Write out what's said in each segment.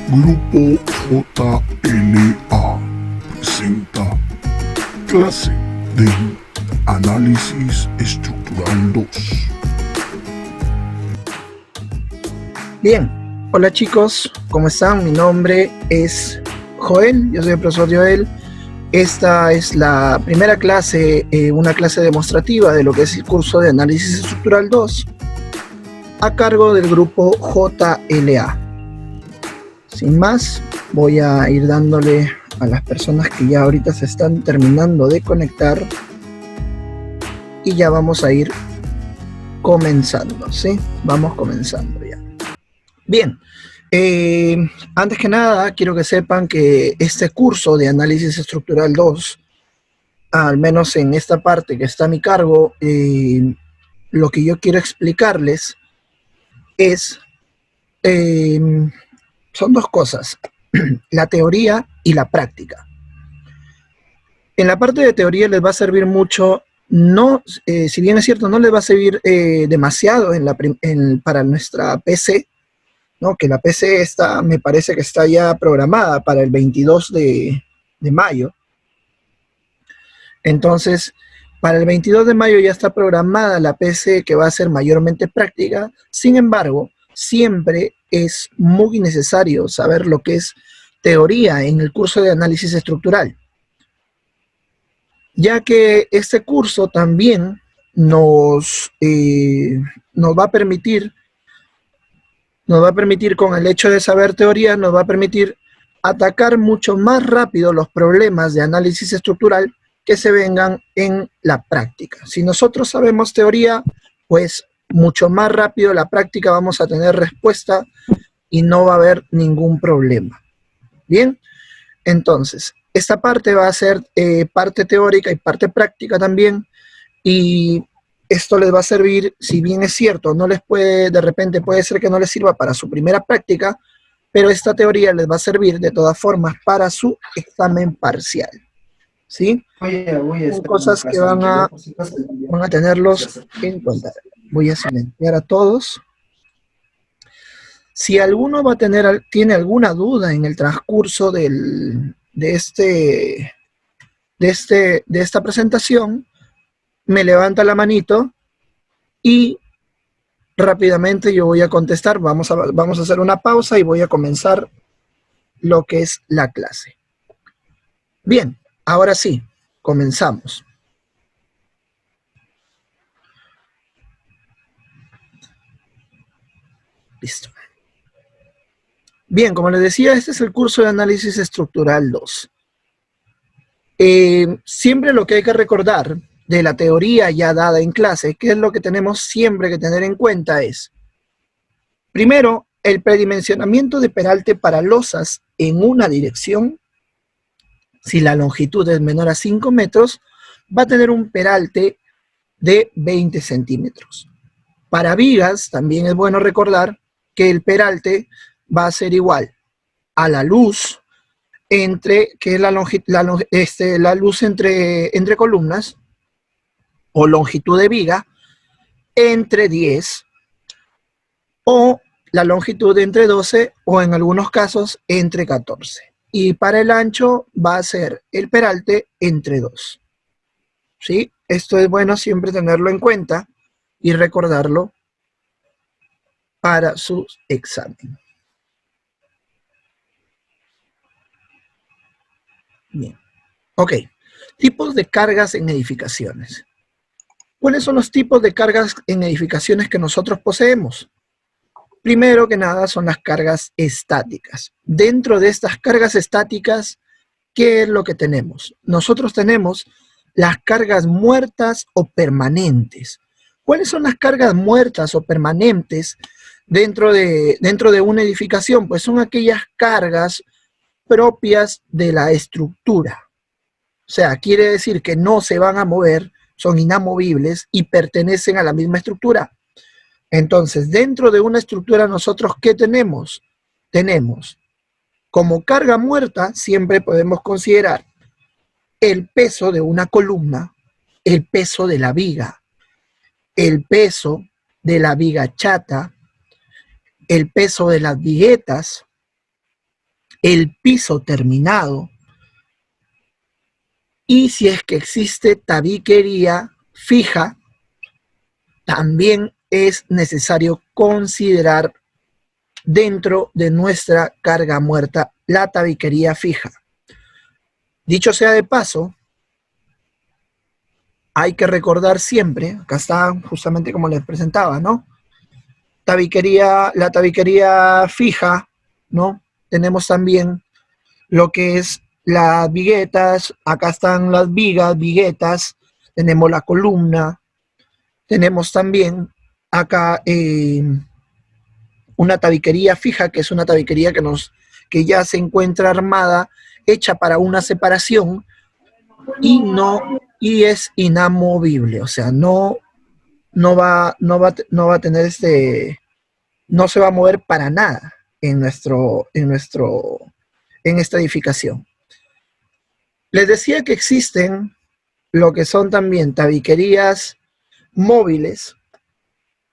Grupo JLA presenta clase de Análisis Estructural 2. Bien, hola chicos, ¿cómo están? Mi nombre es Joel, yo soy el profesor Joel. Esta es la primera clase, una clase demostrativa de lo que es el curso de Análisis Estructural 2 a cargo del grupo JLA. Sin más, voy a ir dándole a las personas que ya ahorita se están terminando de conectar y ya vamos a ir comenzando, ¿sí? Vamos comenzando ya. Bien, antes que nada quiero que sepan que este curso de Análisis Estructural 2, al menos en esta parte que está a mi cargo, lo que yo quiero explicarles es, son dos cosas, la teoría y la práctica. En la parte de teoría les va a servir mucho, no, si bien es cierto, no les va a servir demasiado para nuestra PC, ¿no? Que la PC está, me parece que está ya programada para el 22 de mayo. Entonces, para el 22 de mayo ya está programada la PC que va a ser mayormente práctica. Sin embargo, siempre es muy necesario saber lo que es teoría en el curso de análisis estructural, ya que este curso también nos va a permitir con el hecho de saber teoría, nos va a permitir atacar mucho más rápido los problemas de análisis estructural que se vengan en la práctica. Si nosotros sabemos teoría, pues mucho más rápido la práctica vamos a tener respuesta y no va a haber ningún problema. Bien, entonces, esta parte va a ser parte teórica y parte práctica también, y esto les va a servir, si bien es cierto, no les puede, de repente puede ser que no les sirva para su primera práctica, pero esta teoría les va a servir de todas formas para su examen parcial, ¿sí? Son cosas que van a tenerlos en cuenta. Voy a silenciar a todos. Si alguno tiene alguna duda en el transcurso de esta presentación, me levanta la manito y rápidamente yo voy a contestar. Vamos a hacer una pausa y voy a comenzar lo que es la clase. Bien, ahora sí, comenzamos. Listo. Bien, como les decía, este es el curso de Análisis Estructural 2. Siempre lo que hay que recordar de la teoría ya dada en clase, que es lo que tenemos siempre que tener en cuenta es, primero, el predimensionamiento de peralte para losas en una dirección. Si la longitud es menor a 5 metros, va a tener un peralte de 20 centímetros. Para vigas, también es bueno recordar que el peralte va a ser igual a la luz que es la luz entre columnas, o longitud de viga, entre 10, o la longitud entre 12, o en algunos casos entre 14. Y para el ancho va a ser el peralte entre 2. ¿Sí? Esto es bueno siempre tenerlo en cuenta y recordarlo para su examen. Bien. Ok. Tipos de cargas en edificaciones. ¿Cuáles son los tipos de cargas en edificaciones que nosotros poseemos? Primero que nada son las cargas estáticas. Dentro de estas cargas estáticas, ¿qué es lo que tenemos? Nosotros tenemos las cargas muertas o permanentes. ¿Cuáles son las cargas muertas o permanentes dentro de una edificación? Pues son aquellas cargas propias de la estructura. O sea, quiere decir que no se van a mover, son inamovibles y pertenecen a la misma estructura. Entonces, dentro de una estructura, nosotros, ¿qué tenemos? Tenemos como carga muerta, siempre podemos considerar el peso de una columna, el peso de la viga, el peso de la viga chata, el peso de las viguetas, el piso terminado y si es que existe tabiquería fija, también es necesario considerar dentro de nuestra carga muerta la tabiquería fija. Dicho sea de paso, hay que recordar siempre, acá está justamente como les presentaba, ¿no? La tabiquería fija, ¿no? Tenemos también lo que es las viguetas, acá están las vigas, viguetas, tenemos la columna, tenemos también acá una tabiquería fija, que es una tabiquería que ya se encuentra armada, hecha para una separación y es inamovible, o sea, no va a tener no se va a mover para nada en esta edificación. Les decía que existen lo que son también tabiquerías móviles,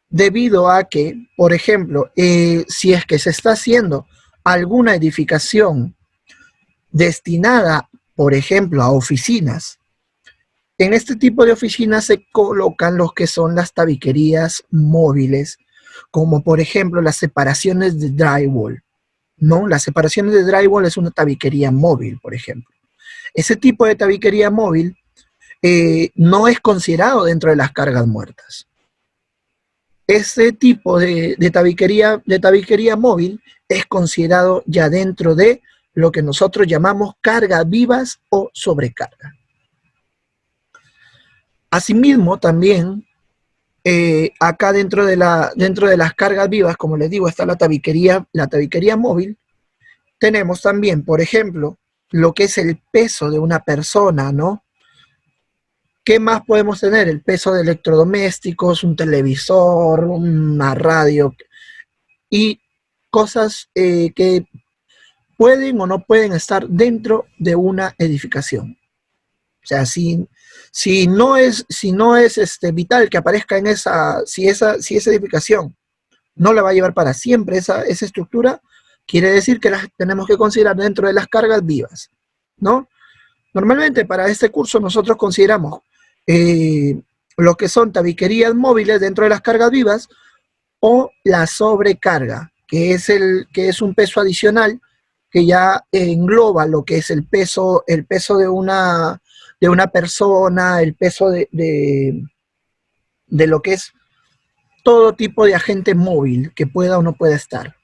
debido a que, por ejemplo, si es que se está haciendo alguna edificación destinada, por ejemplo, a oficinas, en este tipo de oficinas se colocan los que son las tabiquerías móviles, como por ejemplo las separaciones de drywall, ¿no? Las separaciones de drywall es una tabiquería móvil, por ejemplo. Ese tipo de tabiquería móvil no es considerado dentro de las cargas muertas. Ese tipo de tabiquería móvil es considerado ya dentro de lo que nosotros llamamos cargas vivas o sobrecarga. Asimismo, también acá dentro de las cargas vivas, como les digo, está la tabiquería móvil. Tenemos también, por ejemplo, lo que es el peso de una persona, ¿no? ¿Qué más podemos tener? El peso de electrodomésticos, un televisor, una radio y cosas que pueden o no pueden estar dentro de una edificación. O sea, si no es vital que aparezca en si esa edificación no la va a llevar para siempre esa estructura, quiere decir que las tenemos que considerar dentro de las cargas vivas, ¿no? Normalmente para este curso nosotros consideramos lo que son tabiquerías móviles dentro de las cargas vivas o la sobrecarga, que es un peso adicional que ya engloba lo que es el peso de una persona, el peso de lo que es todo tipo de agente móvil que pueda o no pueda estar.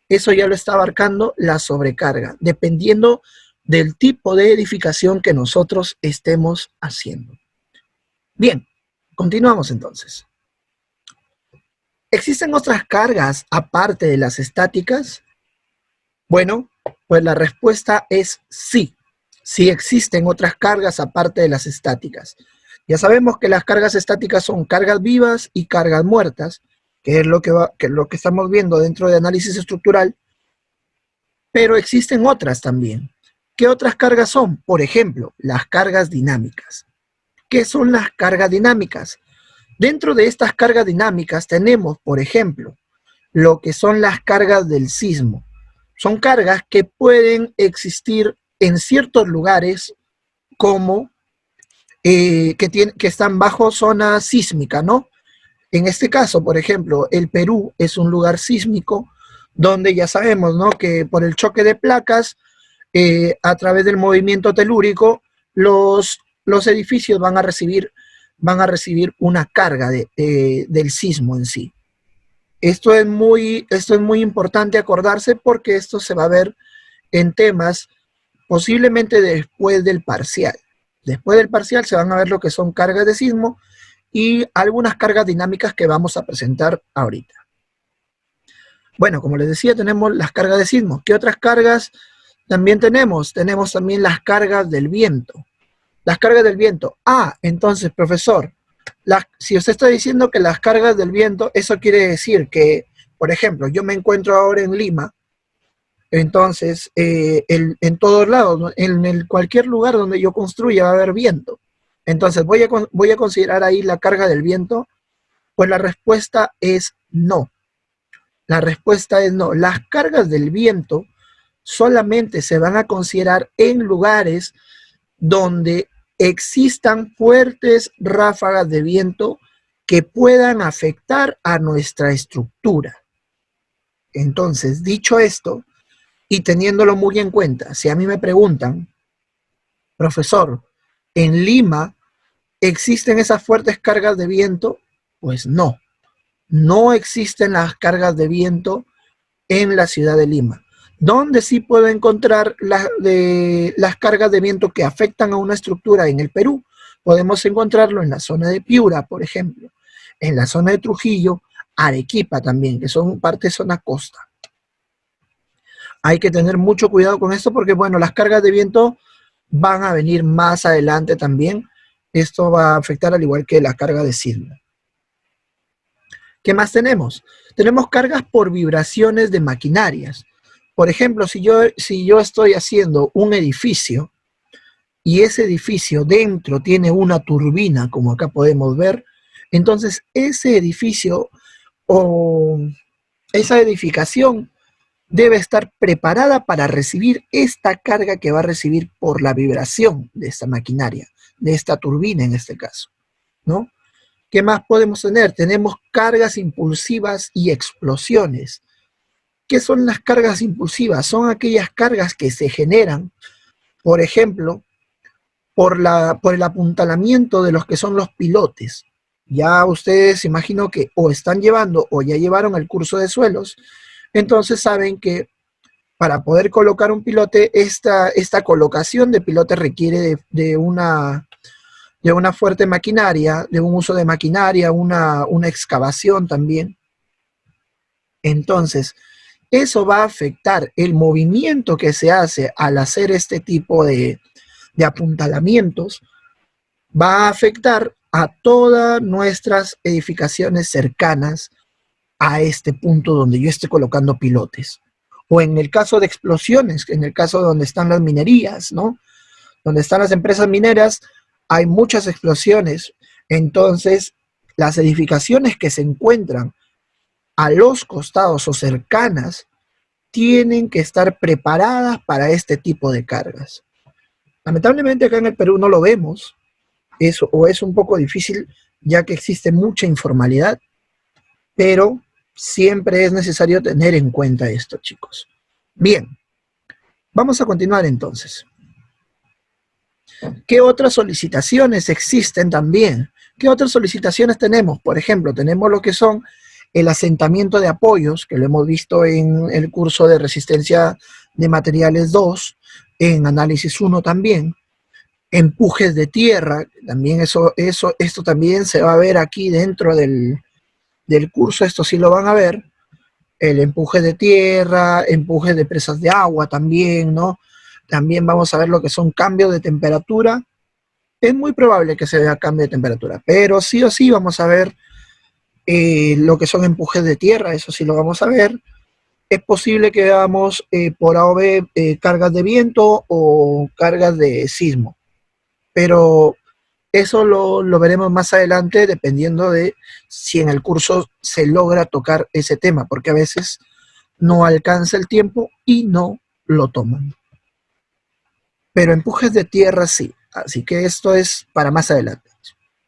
Eso ya lo está abarcando la sobrecarga, dependiendo del tipo de edificación que nosotros estemos haciendo. Bien, continuamos entonces. ¿Existen otras cargas aparte de las estáticas? Bueno, pues la respuesta es sí. Sí existen otras cargas aparte de las estáticas. Ya sabemos que las cargas estáticas son cargas vivas y cargas muertas, que es lo que estamos viendo dentro de análisis estructural, pero existen otras también. ¿Qué otras cargas son? Por ejemplo, las cargas dinámicas. ¿Qué son las cargas dinámicas? Dentro de estas cargas dinámicas tenemos, por ejemplo, lo que son las cargas del sismo. Son cargas que pueden existir en ciertos lugares como que están bajo zona sísmica, ¿no? En este caso, por ejemplo, el Perú es un lugar sísmico donde ya sabemos, ¿no?, que por el choque de placas, a través del movimiento telúrico, los edificios van a recibir una carga del sismo en sí. Esto es muy importante acordarse porque esto se va a ver en temas posiblemente después del parcial. Después del parcial se van a ver lo que son cargas de sismo y algunas cargas dinámicas que vamos a presentar ahorita. Bueno, como les decía, tenemos las cargas de sismo. ¿Qué otras cargas también tenemos? Tenemos también las cargas del viento. Las cargas del viento. Entonces, profesor, si usted está diciendo que las cargas del viento, eso quiere decir que, por ejemplo, yo me encuentro ahora en Lima, entonces en todos lados, ¿no?, en cualquier lugar donde yo construya va a haber viento. Entonces, ¿voy a considerar ahí la carga del viento? Pues la respuesta es no. La respuesta es no. Las cargas del viento solamente se van a considerar en lugares donde existan fuertes ráfagas de viento que puedan afectar a nuestra estructura. Entonces, dicho esto, y teniéndolo muy en cuenta, si a mí me preguntan, profesor, ¿en Lima existen esas fuertes cargas de viento? Pues no, no existen las cargas de viento en la ciudad de Lima. ¿Dónde sí puedo encontrar las cargas de viento que afectan a una estructura en el Perú? Podemos encontrarlo en la zona de Piura, por ejemplo, en la zona de Trujillo, Arequipa también, que son parte de zona costa. Hay que tener mucho cuidado con esto porque, bueno, las cargas de viento van a venir más adelante también. Esto va a afectar al igual que la carga de sismo. ¿Qué más tenemos? Tenemos cargas por vibraciones de maquinarias. Por ejemplo, si yo estoy haciendo un edificio y ese edificio dentro tiene una turbina, como acá podemos ver, entonces ese edificio o esa edificación debe estar preparada para recibir esta carga que va a recibir por la vibración de esta maquinaria, de esta turbina en este caso, ¿no? ¿Qué más podemos tener? Tenemos cargas impulsivas y explosiones. ¿Qué son las cargas impulsivas? Son aquellas cargas que se generan, por ejemplo, por el apuntalamiento de los que son los pilotes. Ya ustedes imagino que o están llevando o ya llevaron el curso de suelos, entonces saben que para poder colocar un pilote, esta colocación de pilote requiere de una fuerte maquinaria, de un uso de maquinaria, una excavación también. Entonces, eso va a afectar el movimiento que se hace al hacer este tipo de apuntalamientos, va a afectar a todas nuestras edificaciones cercanas a este punto donde yo esté colocando pilotes. O en el caso de explosiones, en el caso donde están las minerías, ¿no? Donde están las empresas mineras, hay muchas explosiones. Entonces, las edificaciones que se encuentran a los costados o cercanas tienen que estar preparadas para este tipo de cargas. Lamentablemente acá en el Perú no lo vemos, o es un poco difícil ya que existe mucha informalidad, pero siempre es necesario tener en cuenta esto, chicos. Bien, vamos a continuar entonces. ¿Qué otras solicitaciones existen también? ¿Qué otras solicitaciones tenemos? Por ejemplo, tenemos lo que son el asentamiento de apoyos, que lo hemos visto en el curso de resistencia de materiales 2, en análisis 1 también. Empujes de tierra, también esto también se va a ver aquí dentro del curso, esto sí lo van a ver. El empuje de tierra, empuje de presas de agua también, ¿no? También vamos a ver lo que son cambios de temperatura. Es muy probable que se vea cambio de temperatura, pero sí o sí vamos a ver lo que son empujes de tierra, eso sí lo vamos a ver. Es posible que veamos por A o B cargas de viento o cargas de sismo, pero eso lo veremos más adelante dependiendo de si en el curso se logra tocar ese tema, porque a veces no alcanza el tiempo y no lo toman. Pero empujes de tierra sí, así que esto es para más adelante.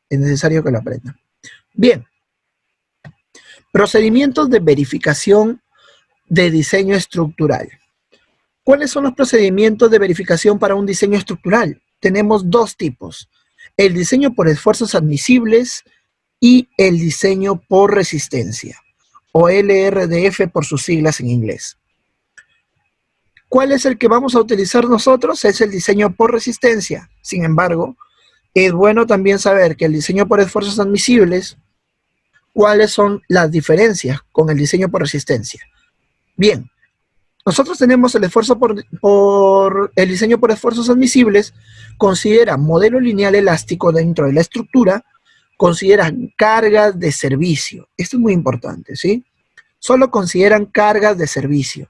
Es necesario que lo aprendan. Bien. Procedimientos de verificación de diseño estructural. ¿Cuáles son los procedimientos de verificación para un diseño estructural? Tenemos dos tipos: el diseño por esfuerzos admisibles y el diseño por resistencia, o LRDF por sus siglas en inglés. ¿Cuál es el que vamos a utilizar nosotros? Es el diseño por resistencia. Sin embargo, es bueno también saber que el diseño por esfuerzos admisibles, ¿cuáles son las diferencias con el diseño por resistencia? Bien, nosotros tenemos el esfuerzo por el diseño por esfuerzos admisibles, considera modelo lineal elástico dentro de la estructura, consideran cargas de servicio. Esto es muy importante, ¿sí? Solo consideran cargas de servicio.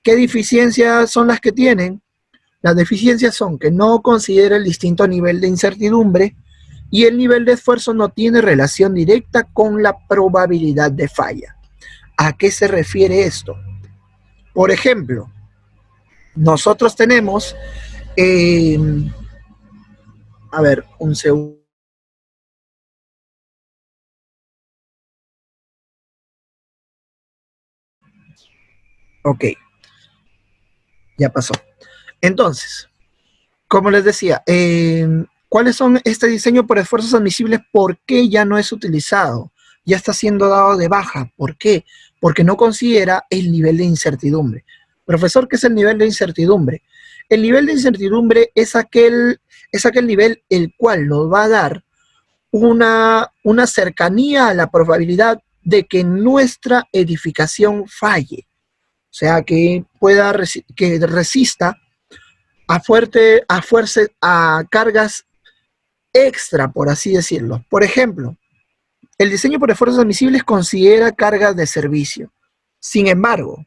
¿Qué deficiencias son las que tienen? Las deficiencias son que no considera el distinto nivel de incertidumbre y el nivel de esfuerzo no tiene relación directa con la probabilidad de falla. ¿A qué se refiere esto? Por ejemplo, nosotros tenemos, a ver, un segundo. Ok, ya pasó. Entonces, como les decía, ¿cuáles son este diseño por esfuerzos admisibles? ¿Por qué ya no es utilizado? Ya está siendo dado de baja. ¿Por qué? Porque no considera el nivel de incertidumbre. Profesor, ¿qué es el nivel de incertidumbre? El nivel de incertidumbre es aquel nivel el cual nos va a dar una cercanía a la probabilidad de que nuestra edificación falle. O sea, que pueda que resista a cargas extra, por así decirlo. Por ejemplo, el diseño por esfuerzos admisibles considera cargas de servicio. Sin embargo,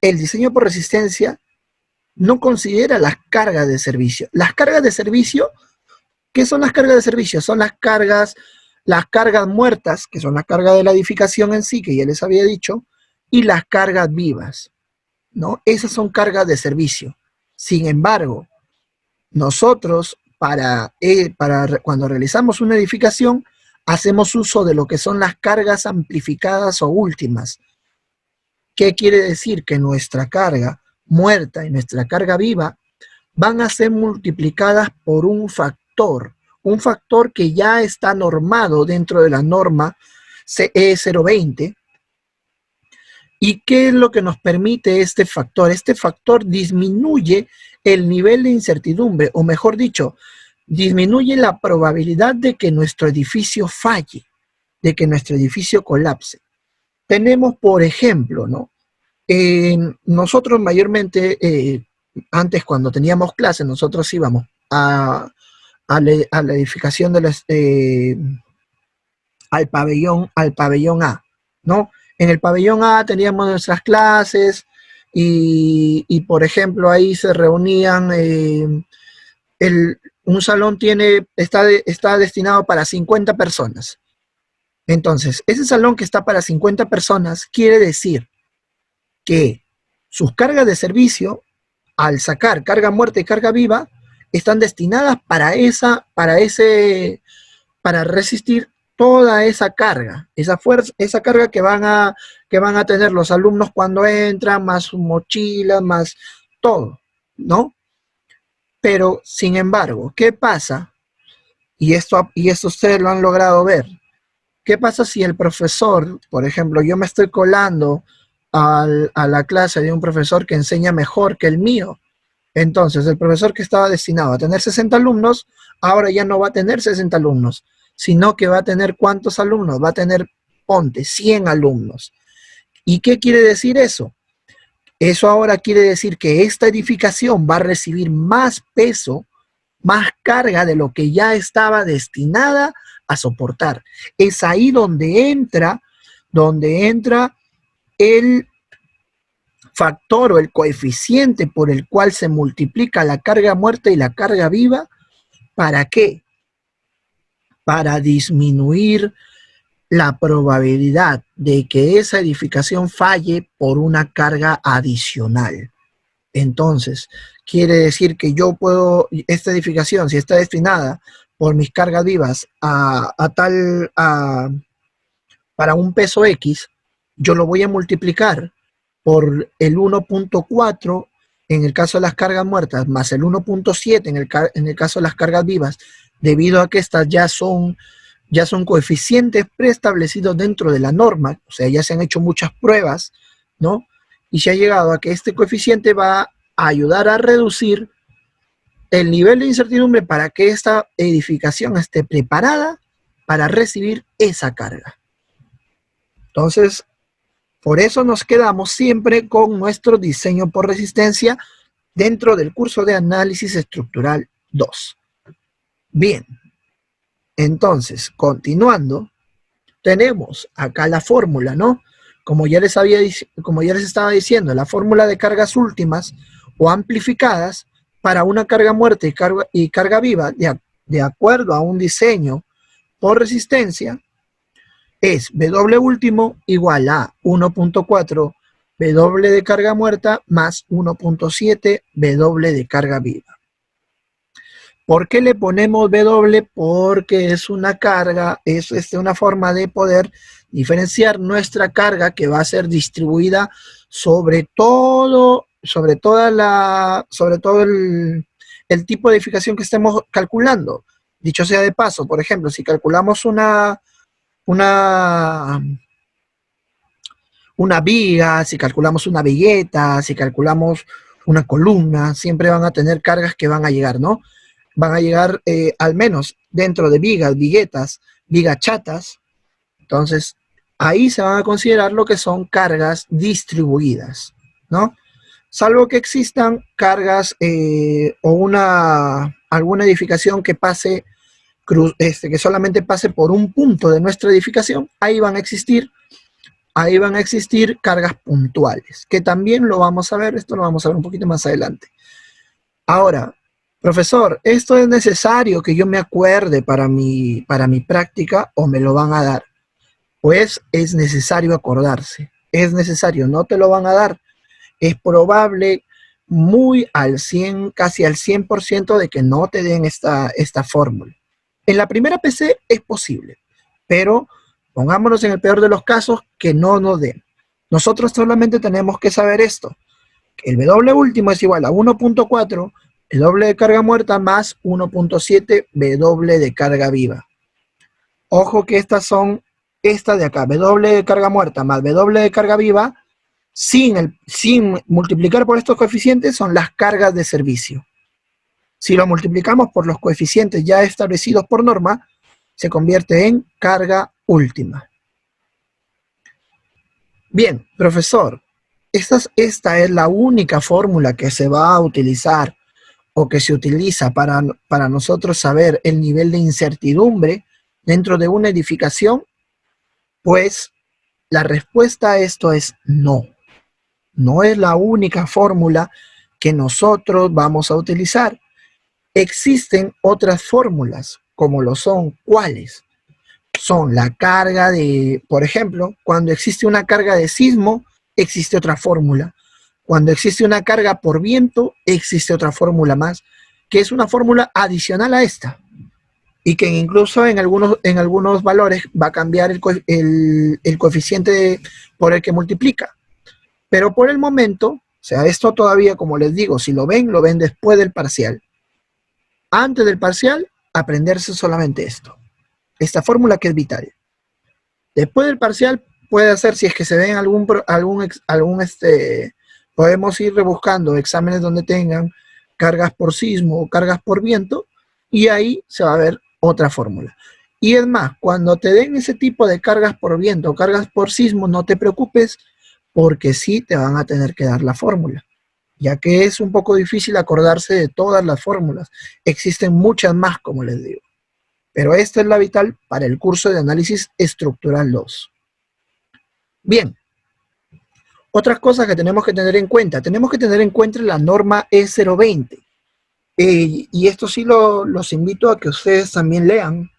el diseño por resistencia no considera las cargas de servicio. Las cargas de servicio, ¿qué son las cargas de servicio? Son las cargas muertas, que son las cargas de la edificación en sí, que ya les había dicho, y las cargas vivas, ¿no? Esas son cargas de servicio. Sin embargo, nosotros, cuando realizamos una edificación, hacemos uso de lo que son las cargas amplificadas o últimas. ¿Qué quiere decir? Que nuestra carga muerta y nuestra carga viva van a ser multiplicadas por un factor que ya está normado dentro de la norma CE 020. ¿Y qué es lo que nos permite este factor? Este factor disminuye el nivel de incertidumbre, o mejor dicho, disminuye la probabilidad de que nuestro edificio falle, de que nuestro edificio colapse. Tenemos, por ejemplo, ¿no? Nosotros mayormente, antes cuando teníamos clases, nosotros íbamos a la edificación al pabellón A, ¿no? En el pabellón A teníamos nuestras clases y por ejemplo, ahí se reunían, un salón está destinado para 50 personas. Entonces, ese salón que está para 50 personas quiere decir que sus cargas de servicio, al sacar carga muerta y carga viva, están destinadas para resistir toda esa carga, esa carga que van a tener los alumnos cuando entran, más su mochila, más todo, ¿no? Pero, sin embargo, ¿qué pasa? Y esto ustedes lo han logrado ver. ¿Qué pasa si el profesor, por ejemplo, yo me estoy colando a la clase de un profesor que enseña mejor que el mío? Entonces, el profesor que estaba destinado a tener 60 alumnos, ahora ya no va a tener 60 alumnos, sino que va a tener ¿cuántos alumnos? Va a tener, ponte, 100 alumnos. ¿Y qué quiere decir eso? Eso ahora quiere decir que esta edificación va a recibir más peso, más carga de lo que ya estaba destinada a soportar. Es ahí donde entra el factor o el coeficiente por el cual se multiplica la carga muerta y la carga viva. ¿Para qué? Para disminuir la probabilidad de que esa edificación falle por una carga adicional. Entonces, quiere decir que yo puedo, esta edificación, si está destinada por mis cargas vivas para un peso X, yo lo voy a multiplicar por el 1.4 en el caso de las cargas muertas, más el 1.7 en el caso de las cargas vivas, debido a que estas ya son coeficientes preestablecidos dentro de la norma, o sea, ya se han hecho muchas pruebas, ¿no? Y se ha llegado a que este coeficiente va a ayudar a reducir el nivel de incertidumbre para que esta edificación esté preparada para recibir esa carga. Entonces, por eso nos quedamos siempre con nuestro diseño por resistencia dentro del curso de análisis estructural 2. Bien, entonces, continuando, tenemos acá la fórmula, ¿no? Como ya les estaba diciendo, la fórmula de cargas últimas o amplificadas para una carga muerta y carga viva de acuerdo a un diseño por resistencia es W último igual a 1.4 W de carga muerta más 1.7 W de carga viva. ¿Por qué le ponemos W? Porque es una carga, es una forma de poder diferenciar nuestra carga que va a ser distribuida sobre todo el tipo de edificación que estemos calculando. Dicho sea de paso, por ejemplo, si calculamos una viga, si calculamos una vigueta, si calculamos una columna, siempre van a tener cargas que van a llegar, ¿no? Van a llegar al menos dentro de vigas, viguetas, vigas chatas. Entonces, ahí se van a considerar lo que son cargas distribuidas, ¿no? Salvo que existan cargas o alguna edificación que pase, que solamente pase por un punto de nuestra edificación, ahí van a existir cargas puntuales, que también lo vamos a ver, esto lo vamos a ver un poquito más adelante. Ahora, profesor, ¿esto es necesario que yo me acuerde para mi práctica o me lo van a dar? Pues es necesario acordarse, es necesario, no te lo van a dar. Es probable muy al 100, casi al 100% de que no te den esta fórmula. En la primera PC es posible, pero pongámonos en el peor de los casos que no nos den. Nosotros solamente tenemos que saber esto. El W último es igual a 1.4 W de carga muerta más 1.7 W de carga viva. Ojo que estas de acá, W de carga muerta más W de carga viva, sin multiplicar por estos coeficientes, son las cargas de servicio. Si lo multiplicamos por los coeficientes ya establecidos por norma, se convierte en carga última. Bien, profesor, esta es la única fórmula que se va a utilizar o que se utiliza para nosotros saber el nivel de incertidumbre dentro de una edificación. Pues la respuesta a esto es no. No es la única fórmula que nosotros vamos a utilizar. Existen otras fórmulas, como lo son, ¿cuáles? Son la carga de, por ejemplo, cuando existe una carga de sismo, existe otra fórmula. Cuando existe una carga por viento, existe otra fórmula más, que es una fórmula adicional a esta. Y que incluso en algunos valores va a cambiar el coeficiente por el que multiplica. Pero por el momento, o sea, esto todavía, como les digo, si lo ven después del parcial. Antes del parcial, aprenderse solamente esto. Esta fórmula que es vital. Después del parcial, puede hacer, si es que se ven podemos ir rebuscando exámenes donde tengan cargas por sismo o cargas por viento, y ahí se va a ver otra fórmula. Y es más, cuando te den ese tipo de cargas por viento o cargas por sismo, no te preocupes, porque sí te van a tener que dar la fórmula, ya que es un poco difícil acordarse de todas las fórmulas. Existen muchas más, como les digo. Pero esta es la vital para el curso de análisis estructural 2. Bien. Otras cosas que tenemos que tener en cuenta. Tenemos que tener en cuenta la norma E020. Y esto sí los invito a que ustedes también lean.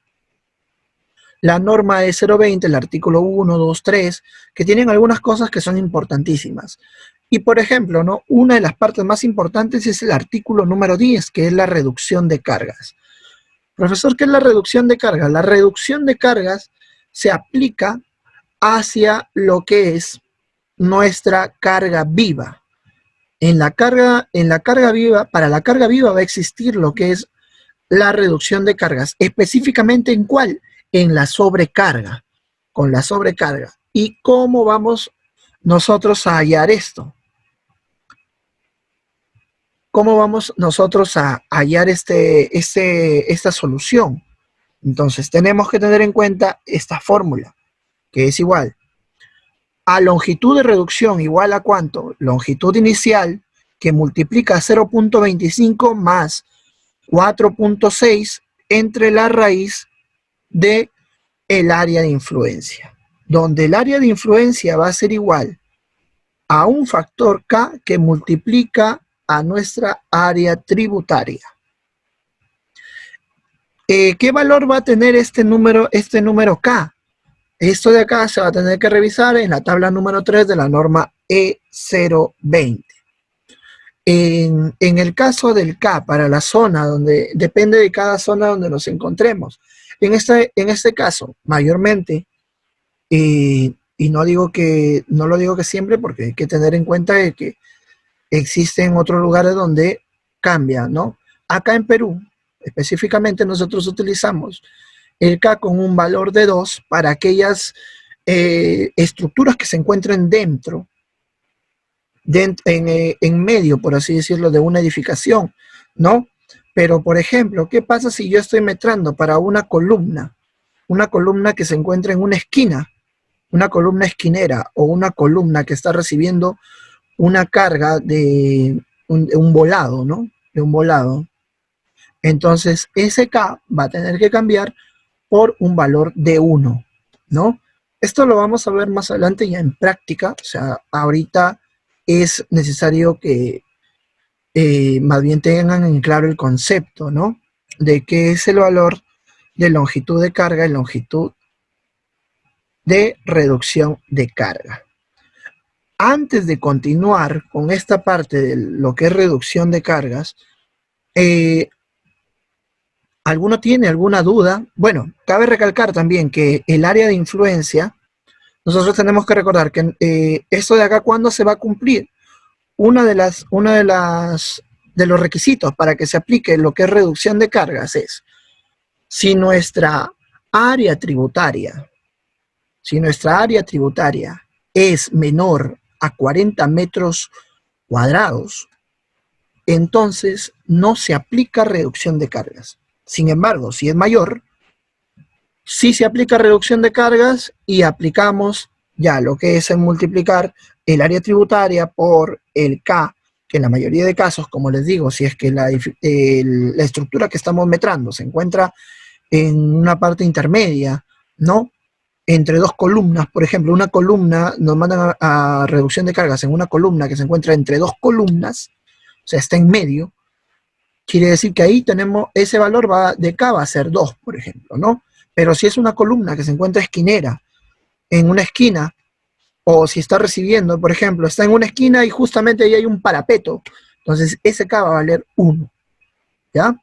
La norma E020, el artículo 1, 2, 3, que tienen algunas cosas que son importantísimas. Y por ejemplo, ¿no? Una de las partes más importantes es el artículo número 10, que es la reducción de cargas. Profesor, ¿qué es la reducción de cargas? La reducción de cargas se aplica hacia lo que es nuestra carga viva. En la carga viva, para la carga viva va a existir lo que es la reducción de cargas. Específicamente, ¿en cuál? En la sobrecarga. Con la sobrecarga. ¿Y cómo vamos nosotros a hallar esto? ¿Cómo vamos nosotros a hallar esta solución? Entonces, tenemos que tener en cuenta esta fórmula, que es igual a longitud de reducción igual a ¿cuánto? Longitud inicial, que multiplica 0.25 más 4.6 entre la raíz de el área de influencia, donde el área de influencia va a ser igual a un factor K que multiplica a nuestra área tributaria. ¿Qué valor va a tener este número K? Esto de acá se va a tener que revisar en la tabla número 3 de la norma 0,20. En el caso del K, para la zona donde, depende de cada zona donde nos encontremos. En este caso, mayormente, y no lo digo que siempre, porque hay que tener en cuenta de que existen otros lugares donde cambia, ¿no? Acá en Perú, específicamente, nosotros utilizamos el K con un valor de 2 para aquellas estructuras que se encuentren dentro, en medio, por así decirlo, de una edificación, ¿no? Pero, por ejemplo, ¿qué pasa si yo estoy metrando para una columna que se encuentra en una esquina, una columna esquinera o una columna que está recibiendo una carga de un volado, ¿no? De un volado. Entonces, ese K va a tener que cambiar por un valor de 1, ¿no? Esto lo vamos a ver más adelante ya en práctica, o sea, ahorita es necesario que más bien tengan en claro el concepto, ¿no? De qué es el valor de longitud de carga y longitud de reducción de carga. Antes de continuar con esta parte de lo que es reducción de cargas, ¿alguno tiene alguna duda? Bueno, cabe recalcar también que el área de influencia, nosotros tenemos que recordar que esto de acá, ¿cuándo se va a cumplir? De los requisitos para que se aplique lo que es reducción de cargas es si nuestra área tributaria es menor a 40 metros cuadrados, entonces no se aplica reducción de cargas. Sin embargo, si es mayor, sí se aplica reducción de cargas y aplicamos ya lo que es en multiplicar el área tributaria por el K, que en la mayoría de casos, como les digo, si es que la estructura que estamos metrando se encuentra en una parte intermedia, ¿no? Entre dos columnas, por ejemplo, una columna, nos mandan a reducción de cargas en una columna que se encuentra entre dos columnas, o sea, está en medio, quiere decir que ahí tenemos, ese valor de K va a ser 2, por ejemplo, ¿no? Pero si es una columna que se encuentra esquinera, en una esquina, o si está recibiendo, por ejemplo, está en una esquina y justamente ahí hay un parapeto, entonces ese K va a valer 1, ¿ya?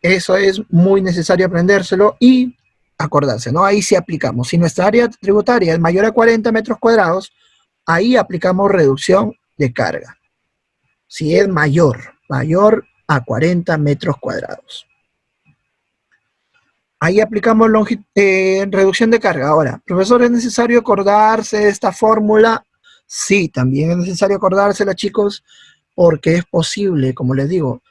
Eso es muy necesario aprendérselo y acordarse, ¿no? Ahí sí aplicamos. Si nuestra área tributaria es mayor a 40 metros cuadrados, ahí aplicamos reducción de carga. Si es mayor a 40 metros cuadrados. Ahí aplicamos reducción de carga. Ahora, profesor, ¿es necesario acordarse de esta fórmula? Sí, también es necesario acordársela, chicos, porque es posible, como les digo,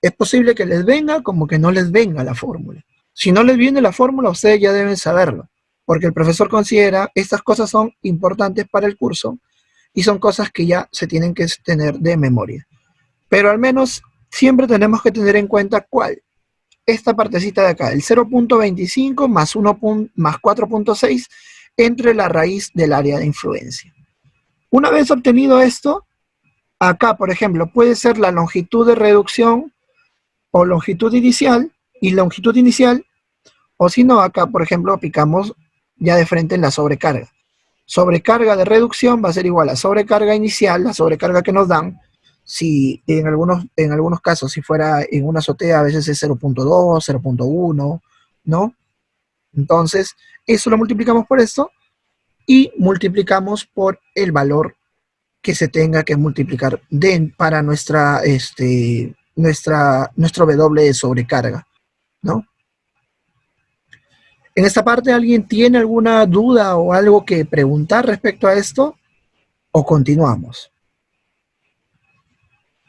es posible que les venga como que no les venga la fórmula. Si no les viene la fórmula, ustedes ya deben saberlo, porque el profesor considera estas cosas son importantes para el curso y son cosas que ya se tienen que tener de memoria. Pero al menos siempre tenemos que tener en cuenta cuál. Esta partecita de acá, el 0.25 más 4.6 entre la raíz del área de influencia. Una vez obtenido esto, acá, por ejemplo, puede ser la longitud de reducción o longitud inicial, o si no, acá, por ejemplo, aplicamos ya de frente en la sobrecarga. Sobrecarga de reducción va a ser igual a sobrecarga inicial, la sobrecarga que nos dan. Si en algunos casos, si fuera en una azotea, a veces es 0.2, 0.1, ¿no? Entonces, eso lo multiplicamos por esto y multiplicamos por el valor que se tenga que multiplicar para nuestro W de sobrecarga, ¿no? En esta parte, ¿alguien tiene alguna duda o algo que preguntar respecto a esto? ¿O continuamos?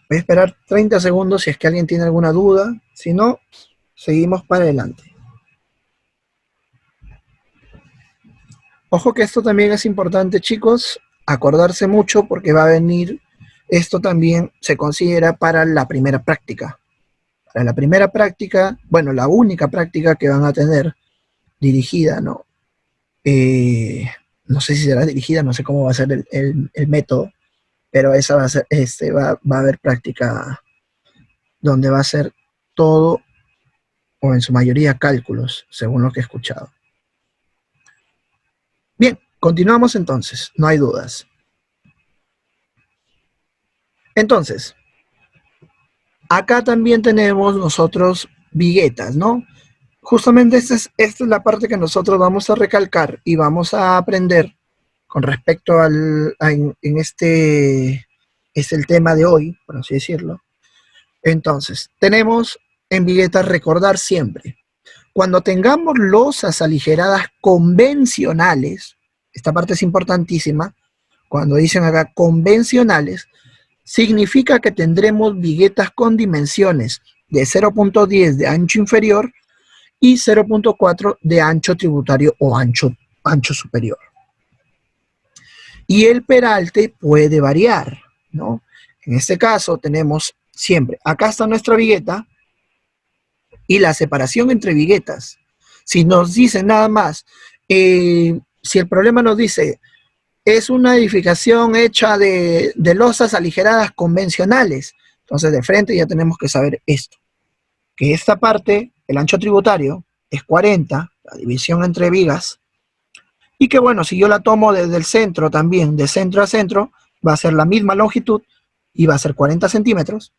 Voy a esperar 30 segundos si es que alguien tiene alguna duda. Si no, seguimos para adelante. Ojo que esto también es importante, chicos, acordarse mucho porque va a venir, esto también se considera para la primera práctica. Para la primera práctica, bueno, la única práctica que van a tener dirigida, ¿no? No sé si será dirigida, no sé cómo va a ser el método, pero esa va a ser, va a haber práctica donde va a ser todo, o en su mayoría cálculos, según lo que he escuchado. Bien, continuamos entonces, no hay dudas. Entonces, acá también tenemos nosotros viguetas, ¿no? Justamente esta es la parte que nosotros vamos a recalcar y vamos a aprender con respecto en este es el tema de hoy, por así decirlo. Entonces, tenemos en viguetas recordar siempre, cuando tengamos losas aligeradas convencionales, esta parte es importantísima, cuando dicen acá convencionales, significa que tendremos viguetas con dimensiones de 0.10 de ancho inferior y 0.4 de ancho tributario o ancho superior. Y el peralte puede variar, ¿no? En este caso tenemos siempre, acá está nuestra vigueta y la separación entre viguetas. Si nos dicen nada más, si el problema nos dice, es una edificación hecha de losas aligeradas convencionales, entonces de frente ya tenemos que saber esto, que esta parte, el ancho tributario, es 40, la división entre vigas, y que bueno, si yo la tomo desde el centro también, de centro a centro, va a ser la misma longitud y va a ser 40 centímetros,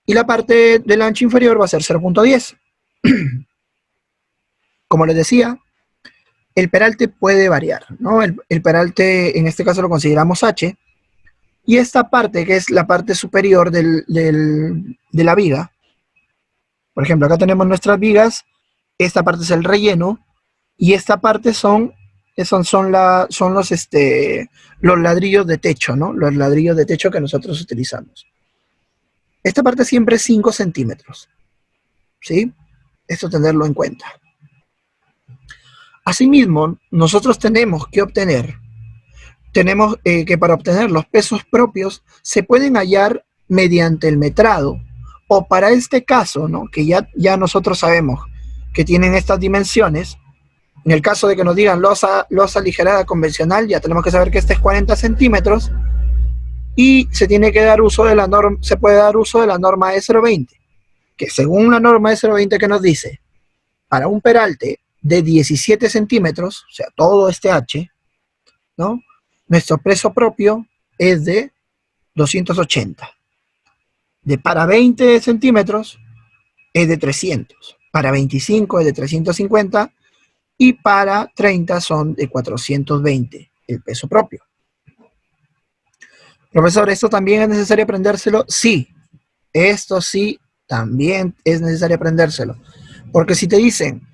y la parte del ancho inferior va a ser 0.10. Como les decía, el peralte puede variar, ¿no? El peralte en este caso lo consideramos H, y esta parte que es la parte superior de la viga, por ejemplo, acá tenemos nuestras vigas, esta parte es el relleno, y esta parte son los ladrillos de techo, ¿no? Los ladrillos de techo que nosotros utilizamos. Esta parte siempre es 5 centímetros, ¿sí? Esto tenerlo en cuenta. Asimismo, nosotros tenemos que para obtener los pesos propios se pueden hallar mediante el metrado, o para este caso, ¿no? Que ya nosotros sabemos que tienen estas dimensiones. En el caso de que nos digan losa aligerada convencional, ya tenemos que saber que este es 40 centímetros y se puede dar uso de la norma E020, que según la norma E020 que nos dice, para un peralte de 17 centímetros, o sea, todo este H, ¿no? Nuestro peso propio es de 280. Para 20 centímetros es de 300. Para 25 es de 350. Y para 30 son de 420 el peso propio. Profesor, ¿esto también es necesario aprendérselo? Sí, esto sí también es necesario aprendérselo. Porque si te dicen,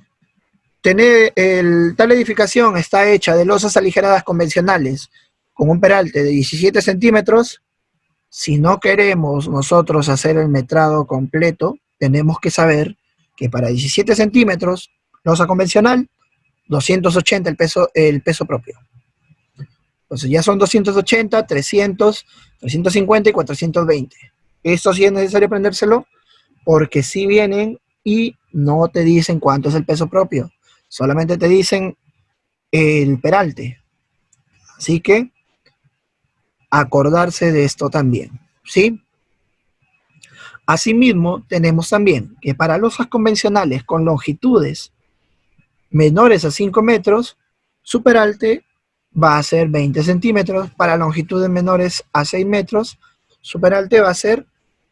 tal edificación está hecha de losas aligeradas convencionales con un peralte de 17 centímetros, si no queremos nosotros hacer el metrado completo, tenemos que saber que para 17 centímetros, losa convencional, 280 el peso propio. Entonces ya son 280, 300, 350 y 420. Esto sí es necesario aprendérselo porque si vienen y no te dicen cuánto es el peso propio. Solamente te dicen el peralte. Así que acordarse de esto también, ¿sí? Asimismo, tenemos también que para losas convencionales con longitudes menores a 5 metros, su peralte va a ser 20 centímetros. Para longitudes menores a 6 metros, su peralte va a ser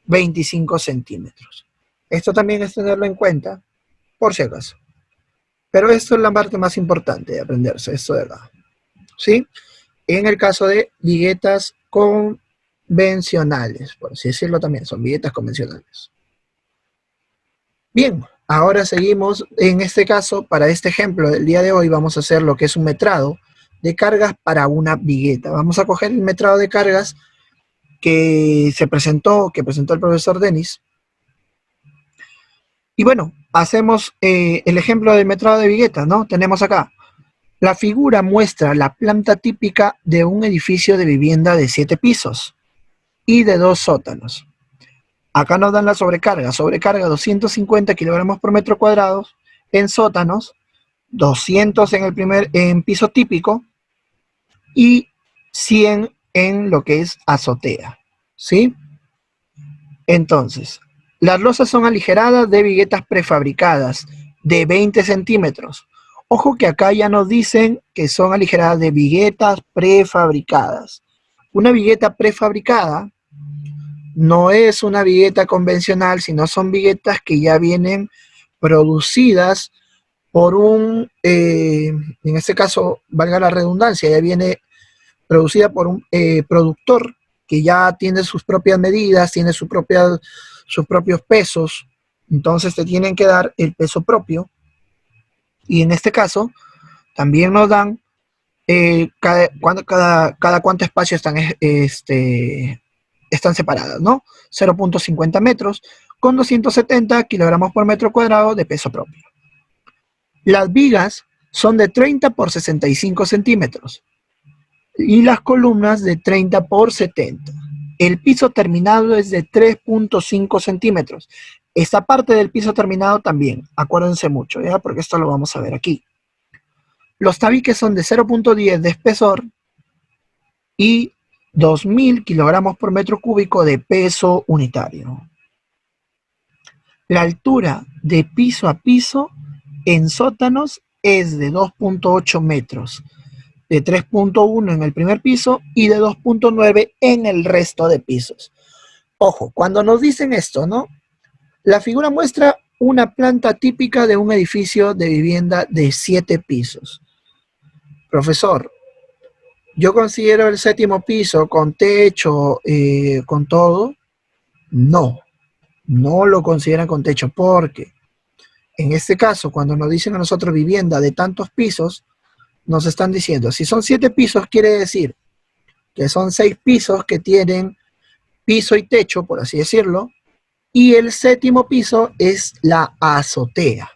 25 centímetros. Esto también es tenerlo en cuenta, por si acaso. Pero esto es la parte más importante de aprenderse, esto de acá, ¿sí? En el caso de viguetas convencionales, por así decirlo también, son viguetas convencionales. Bien, ahora seguimos. En este caso, para este ejemplo del día de hoy, vamos a hacer lo que es un metrado de cargas para una vigueta. Vamos a coger el metrado de cargas que presentó el profesor Denis. Y bueno, hacemos el ejemplo del metrado de vigueta, ¿no? Tenemos acá. La figura muestra la planta típica de un edificio de vivienda de 7 pisos y de 2 sótanos. Acá nos dan la sobrecarga 250 kilogramos por metro cuadrado en sótanos, 200 en piso típico y 100 en lo que es azotea, ¿sí? Entonces, las losas son aligeradas de viguetas prefabricadas de 20 centímetros. Ojo que acá ya nos dicen que son aligeradas de viguetas prefabricadas. Una vigueta prefabricada no es una vigueta convencional, sino son viguetas que ya vienen producidas por en este caso, valga la redundancia, ya viene producida por un productor que ya tiene sus propias medidas, tiene sus propios pesos, entonces te tienen que dar el peso propio, y en este caso también nos dan cada cuánto espacio están separadas, ¿no? 0.50 metros con 270 kilogramos por metro cuadrado de peso propio. Las vigas son de 30 por 65 centímetros y las columnas de 30 por 70. El piso terminado es de 3.5 centímetros. Esta parte del piso terminado también, acuérdense mucho, ¿ya? Porque esto lo vamos a ver aquí. Los tabiques son de 0.10 de espesor y 2.000 kilogramos por metro cúbico de peso unitario. La altura de piso a piso en sótanos es de 2.8 metros, de 3.1 en el primer piso y de 2.9 en el resto de pisos. Ojo, cuando nos dicen esto, ¿no? La figura muestra una planta típica de un edificio de vivienda de 7 pisos. Profesor, yo considero el séptimo piso con techo, con todo. No, no lo consideran con techo porque en este caso, cuando nos dicen a nosotros vivienda de tantos pisos, nos están diciendo, si son 7 pisos, quiere decir que son 6 pisos que tienen piso y techo, por así decirlo, y el séptimo piso es la azotea,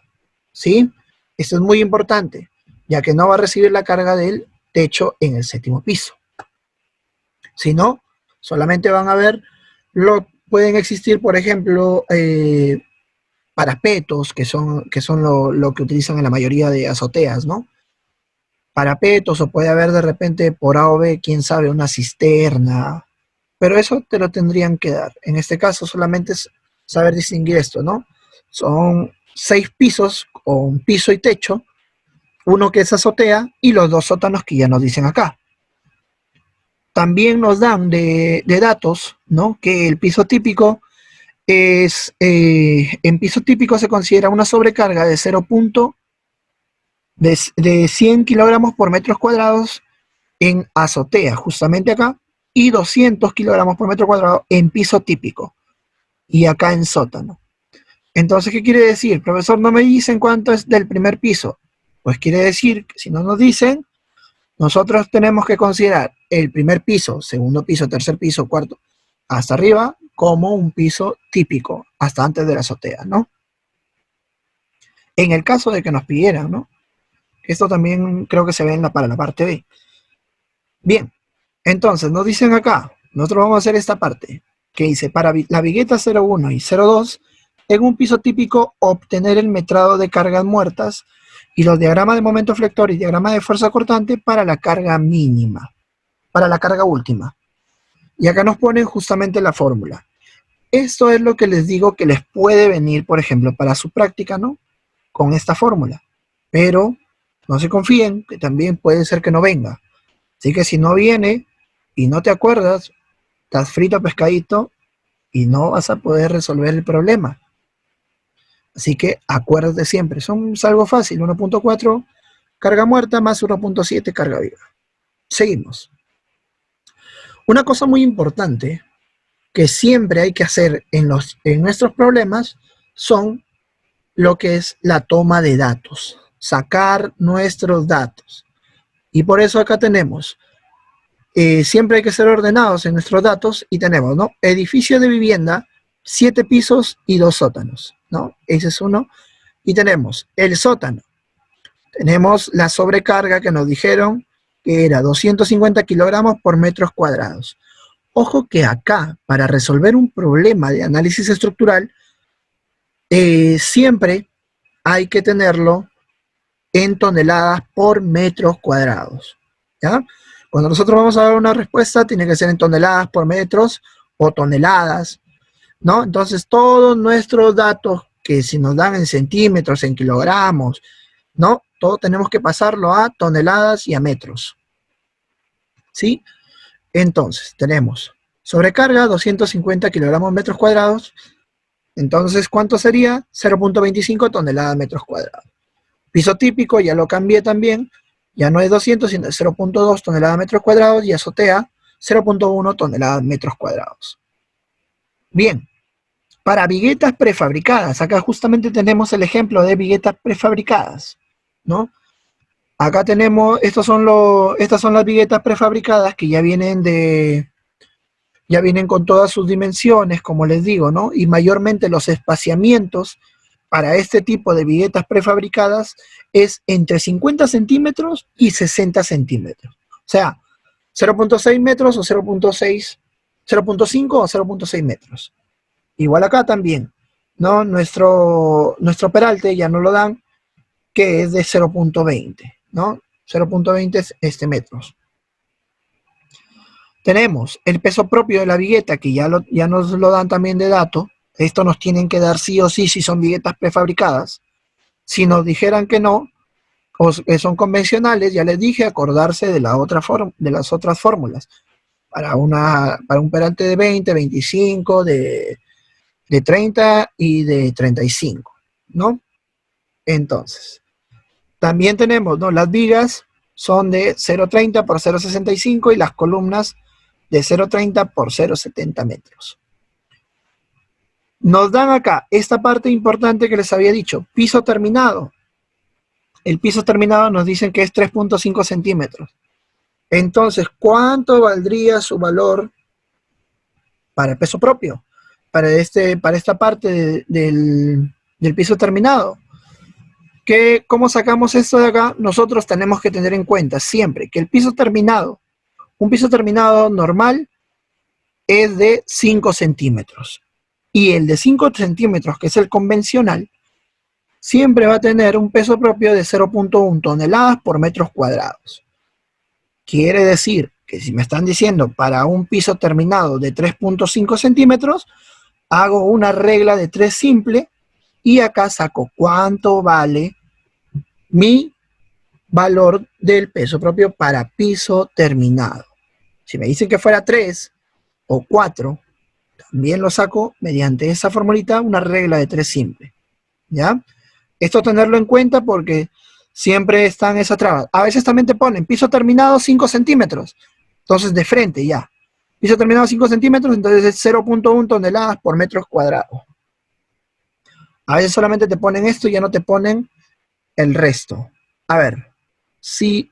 ¿sí? Esto es muy importante, ya que no va a recibir la carga del techo en el séptimo piso. Si no, solamente van a ver, pueden existir, por ejemplo, parapetos, que son lo que utilizan en la mayoría de azoteas, ¿no? Parapetos, o puede haber de repente por A o B, quién sabe, una cisterna, pero eso te lo tendrían que dar. En este caso solamente es saber distinguir esto, ¿no? Son 6 pisos, o un piso y techo, uno que es azotea, y los 2 sótanos que ya nos dicen acá. También nos dan de datos, ¿no? Que el piso típico en piso típico se considera una sobrecarga de 100 kilogramos por metros cuadrados en azotea, justamente acá, y 200 kilogramos por metro cuadrado en piso típico, y acá en sótano. Entonces, ¿qué quiere decir? Profesor, no me dicen cuánto es del primer piso. Pues quiere decir que si no nos dicen, nosotros tenemos que considerar el primer piso, segundo piso, tercer piso, cuarto, hasta arriba, como un piso típico, hasta antes de la azotea, ¿no? En el caso de que nos pidieran, ¿no? Esto también creo que se ve para la parte B. Bien, entonces nos dicen acá, nosotros vamos a hacer esta parte, que dice, para la vigueta 01 y 02, en un piso típico, obtener el metrado de cargas muertas y los diagramas de momento flector y diagrama de fuerza cortante para la carga mínima, para la carga última. Y acá nos ponen justamente la fórmula. Esto es lo que les digo que les puede venir, por ejemplo, para su práctica, ¿no? Con esta fórmula. Pero no se confíen, que también puede ser que no venga. Así que si no viene y no te acuerdas, estás frito pescadito y no vas a poder resolver el problema. Así que acuérdate siempre, es algo fácil, 1.4 carga muerta más 1.7 carga viva. Seguimos. Una cosa muy importante que siempre hay que hacer en nuestros problemas son lo que es la toma de datos, sacar nuestros datos. Y por eso acá tenemos, siempre hay que ser ordenados en nuestros datos y tenemos, ¿no? Edificio de vivienda, 7 pisos y 2 sótanos, ¿no? Ese es uno. Y tenemos el sótano. Tenemos la sobrecarga que nos dijeron que era 250 kilogramos por metros cuadrados. Ojo que acá, para resolver un problema de análisis estructural, siempre hay que tenerlo en toneladas por metros cuadrados, ¿ya? Cuando nosotros vamos a dar una respuesta, tiene que ser en toneladas por metros o toneladas, ¿no? Entonces, todos nuestros datos, que si nos dan en centímetros, en kilogramos, ¿no? Todo tenemos que pasarlo a toneladas y a metros, ¿sí? Entonces, tenemos Sobrecarga, 250 kilogramos metros cuadrados. Entonces, ¿cuánto sería? 0.25 toneladas metros cuadrados. Piso típico, ya lo cambié también. Ya no es 200, sino es 0.2 toneladas metros cuadrados. Y azotea, 0.1 toneladas metros cuadrados. Bien, para viguetas prefabricadas. Acá justamente tenemos el ejemplo de viguetas prefabricadas, ¿no? Acá tenemos, estas son las viguetas prefabricadas que ya vienen con todas sus dimensiones, como les digo, ¿no? Y mayormente los espaciamientos para este tipo de viguetas prefabricadas es entre 50 centímetros y 60 centímetros. O sea, 0.6 metros o 0.6, 0.5 o 0.6 metros. Igual acá también, ¿no? Nuestro peralte ya no lo dan, que es de 0.20, ¿no? 0.20 metros. Tenemos el peso propio de la vigueta, que ya nos lo dan también de dato. Esto nos tienen que dar sí o sí si son viguetas prefabricadas. Si nos dijeran que no, o que son convencionales, ya les dije, acordarse de las otras fórmulas. Para un peralte de 20, 25, de 30 y de 35, ¿no? Entonces, también tenemos, ¿no? Las vigas son de 0.30 por 0.65 y las columnas de 0.30 por 0.70 metros. Nos dan acá esta parte importante que les había dicho, piso terminado. El piso terminado nos dicen que es 3.5 centímetros. Entonces, ¿cuánto valdría su valor para el peso propio? Para esta parte del piso terminado. ¿Cómo sacamos esto de acá? Nosotros tenemos que tener en cuenta siempre que un piso terminado normal es de 5 centímetros. Y el de 5 centímetros, que es el convencional, siempre va a tener un peso propio de 0.1 toneladas por metros cuadrados. Quiere decir que si me están diciendo para un piso terminado de 3.5 centímetros, hago una regla de 3 simple y acá saco cuánto vale mi valor del peso propio para piso terminado. Si me dicen que fuera 3 o 4, también lo saco mediante esa formulita, una regla de 3 simple. ¿Ya? Esto tenerlo en cuenta porque siempre están esas trabas. A veces también te ponen piso terminado 5 centímetros. Entonces de frente ya. Piso terminado 5 centímetros, entonces es 0.1 toneladas por metros cuadrados. A veces solamente te ponen esto y ya no te ponen el resto. A ver, sí,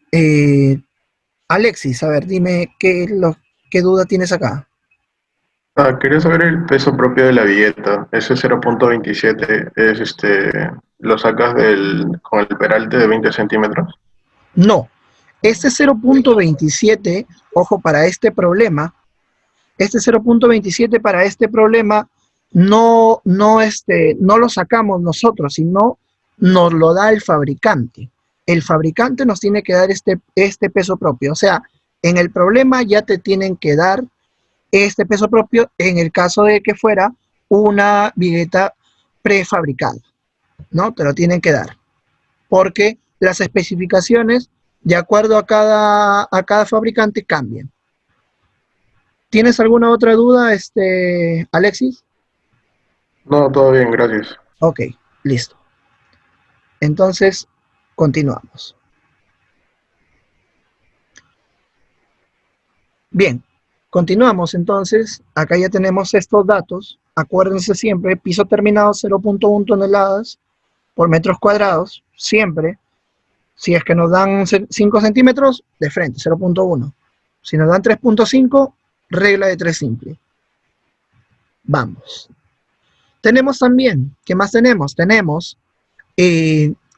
Alexis, a ver, dime qué duda tienes acá. Quería saber el peso propio de la vigueta. Ese 0.27 lo sacas con el peralte de 20 centímetros. No, este 0.27, ojo, para este problema, este 0.27 para este problema no lo sacamos nosotros, sino nos lo da el fabricante. El fabricante nos tiene que dar este peso propio. O sea, en el problema ya te tienen que dar este peso propio en el caso de que fuera una vigueta prefabricada, ¿no? Te lo tienen que dar. Porque las especificaciones, de acuerdo a cada fabricante, cambian. ¿Tienes alguna otra duda, Alexis? No, todo bien, gracias. Ok, listo. Entonces, continuamos. Bien, continuamos entonces. Acá ya tenemos estos datos. Acuérdense siempre, piso terminado 0.1 toneladas por metros cuadrados, siempre. Si es que nos dan 5 centímetros, de frente, 0.1. Si nos dan 3.5, regla de 3 simple. Vamos. Tenemos también, ¿qué más tenemos? Tenemos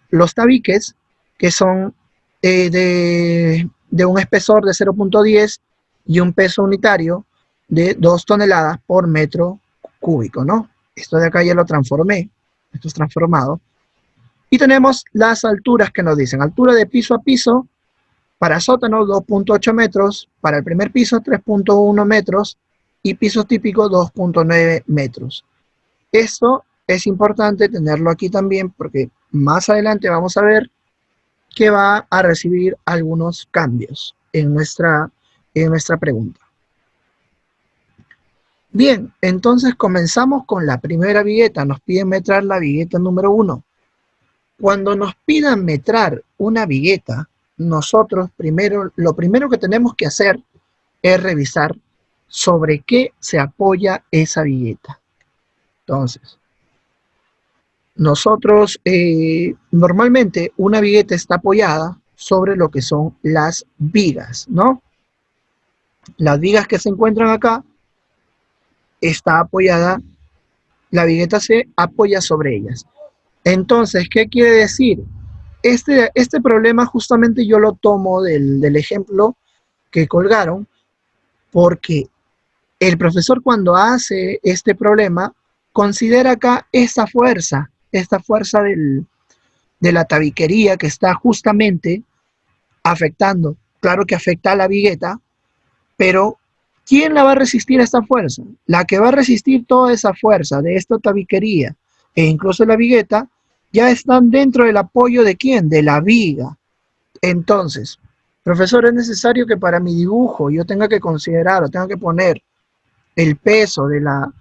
los tabiques, que son de un espesor de 0.10 y un peso unitario de 2 toneladas por metro cúbico, ¿no? Esto de acá ya lo transformé, esto es transformado. Y tenemos las alturas que nos dicen, altura de piso a piso, para sótano 2.8 metros, para el primer piso 3.1 metros y piso típico 2.9 metros. Esto es importante tenerlo aquí también porque más adelante vamos a ver que va a recibir algunos cambios en nuestra pregunta. Bien, entonces comenzamos con la primera vigueta. Nos piden metrar la vigueta número 1. Cuando nos pidan metrar una vigueta, nosotros lo primero que tenemos que hacer es revisar sobre qué se apoya esa vigueta. Entonces, nosotros normalmente una vigueta está apoyada sobre lo que son las vigas, ¿no? Las vigas que se encuentran acá está apoyada, la vigueta se apoya sobre ellas. Entonces, ¿qué quiere decir? Este problema justamente yo lo tomo del ejemplo que colgaron, porque el profesor cuando hace este problema considera acá esta fuerza de la tabiquería que está justamente afectando. Claro que afecta a la vigueta, pero ¿quién la va a resistir a esta fuerza? La que va a resistir toda esa fuerza de esta tabiquería e incluso la vigueta, ya están dentro del apoyo de ¿quién? De la viga. Entonces, profesor, es necesario que para mi dibujo yo tenga que considerar o tenga que poner el peso de la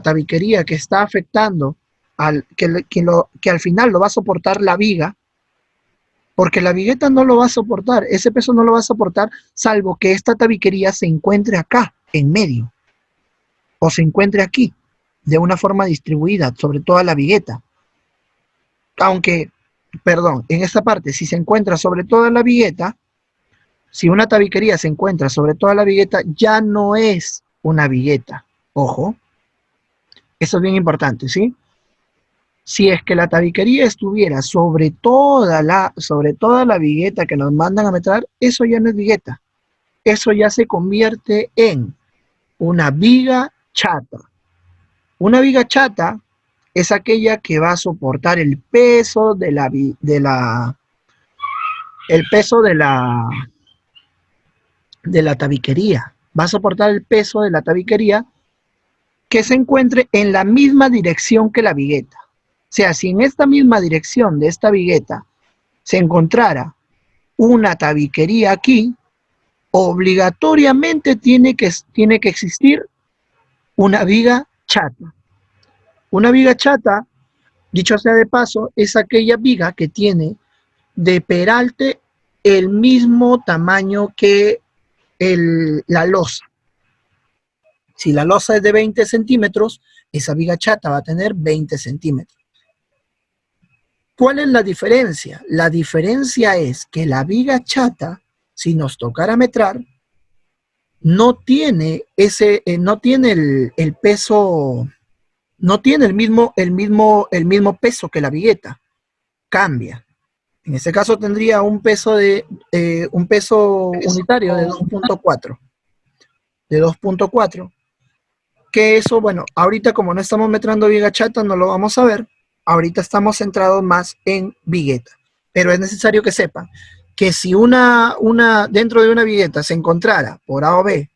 tabiquería que está afectando que al final lo va a soportar la viga, porque la vigueta no lo va a soportar, ese peso no lo va a soportar, salvo que esta tabiquería se encuentre acá, en medio, o se encuentre aquí, de una forma distribuida sobre toda la vigueta. Aunque, perdón, en esta parte, si se encuentra sobre toda la vigueta, si una tabiquería se encuentra sobre toda la vigueta, ya no es una vigueta. Ojo, eso es bien importante, ¿sí? Si es que la tabiquería estuviera sobre toda la vigueta que nos mandan a metrar, eso ya no es vigueta. Eso ya se convierte en una viga chata. Una viga chata es aquella que va a soportar el peso de la tabiquería. Va a soportar el peso de la tabiquería que se encuentre en la misma dirección que la vigueta. O sea, si en esta misma dirección de esta vigueta se encontrara una tabiquería aquí, obligatoriamente tiene que existir una viga chata. Una viga chata, dicho sea de paso, es aquella viga que tiene de peralte el mismo tamaño que la losa. Si la losa es de 20 centímetros, esa viga chata va a tener 20 centímetros. ¿Cuál es la diferencia? La diferencia es que la viga chata, si nos tocara metrar, no tiene el peso, no tiene el mismo peso que la vigueta. Cambia. En este caso tendría un peso unitario de 2.4. De 2.4. Que eso, bueno, ahorita como no estamos metrando viga chata, no lo vamos a ver. Ahorita estamos centrados más en vigueta. Pero es necesario que sepan que si dentro de una vigueta se encontrara por A o B,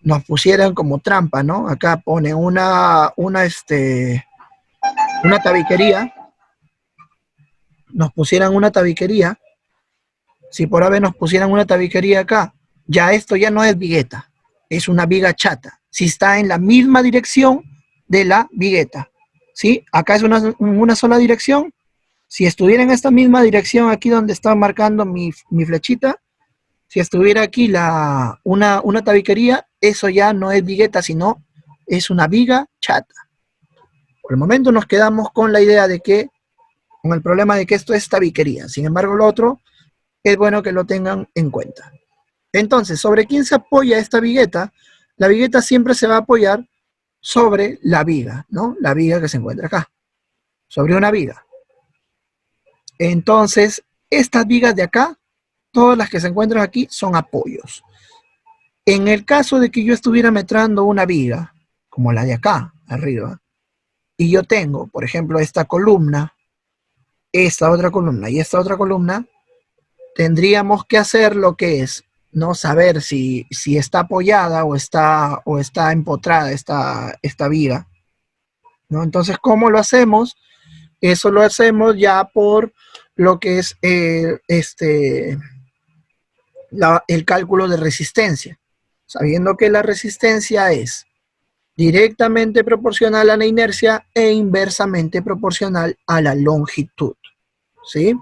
nos pusieran como trampa, ¿no? Acá pone una tabiquería, nos pusieran una tabiquería, si por A o B nos pusieran una tabiquería acá, ya esto ya no es vigueta, es una viga chata, si está en la misma dirección de la vigueta, ¿sí? Acá es una sola dirección. Si estuviera en esta misma dirección, aquí donde está marcando mi flechita, si estuviera aquí una tabiquería, eso ya no es vigueta, sino es una viga chata. Por el momento nos quedamos con la idea de que, con el problema de que esto es tabiquería. Sin embargo, lo otro es bueno que lo tengan en cuenta. Entonces, ¿sobre quién se apoya esta vigueta? La vigueta siempre se va a apoyar sobre la viga, ¿no? La viga que se encuentra acá, sobre una viga. Entonces, estas vigas de acá, todas las que se encuentran aquí, son apoyos. En el caso de que yo estuviera metrando una viga, como la de acá, arriba, y yo tengo, por ejemplo, esta columna, esta otra columna y esta otra columna, tendríamos que hacer lo que es, no saber si está apoyada o está empotrada esta viga, ¿no? Entonces, ¿cómo lo hacemos? Eso lo hacemos ya por lo que es el cálculo de resistencia. sabiendo que la resistencia es directamente proporcional a la inercia e inversamente proporcional a la longitud, ¿sí?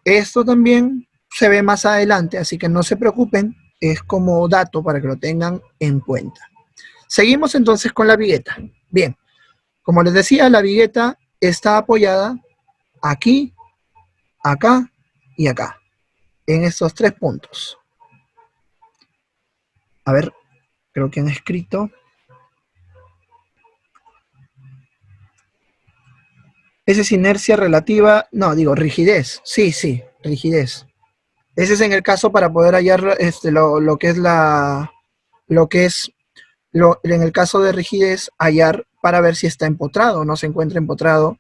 Esto también se ve más adelante, así que no se preocupen, es como dato para que lo tengan en cuenta. Seguimos entonces con la vigueta. Bien, como les decía, la vigueta está apoyada aquí, acá y acá, en estos 3 puntos. A ver, creo que han escrito. Esa es inercia relativa, no, digo rigidez. Sí, sí, rigidez. Ese es en el caso para poder hallar lo que es en el caso de rigidez, hallar para ver si está empotrado o no se encuentra empotrado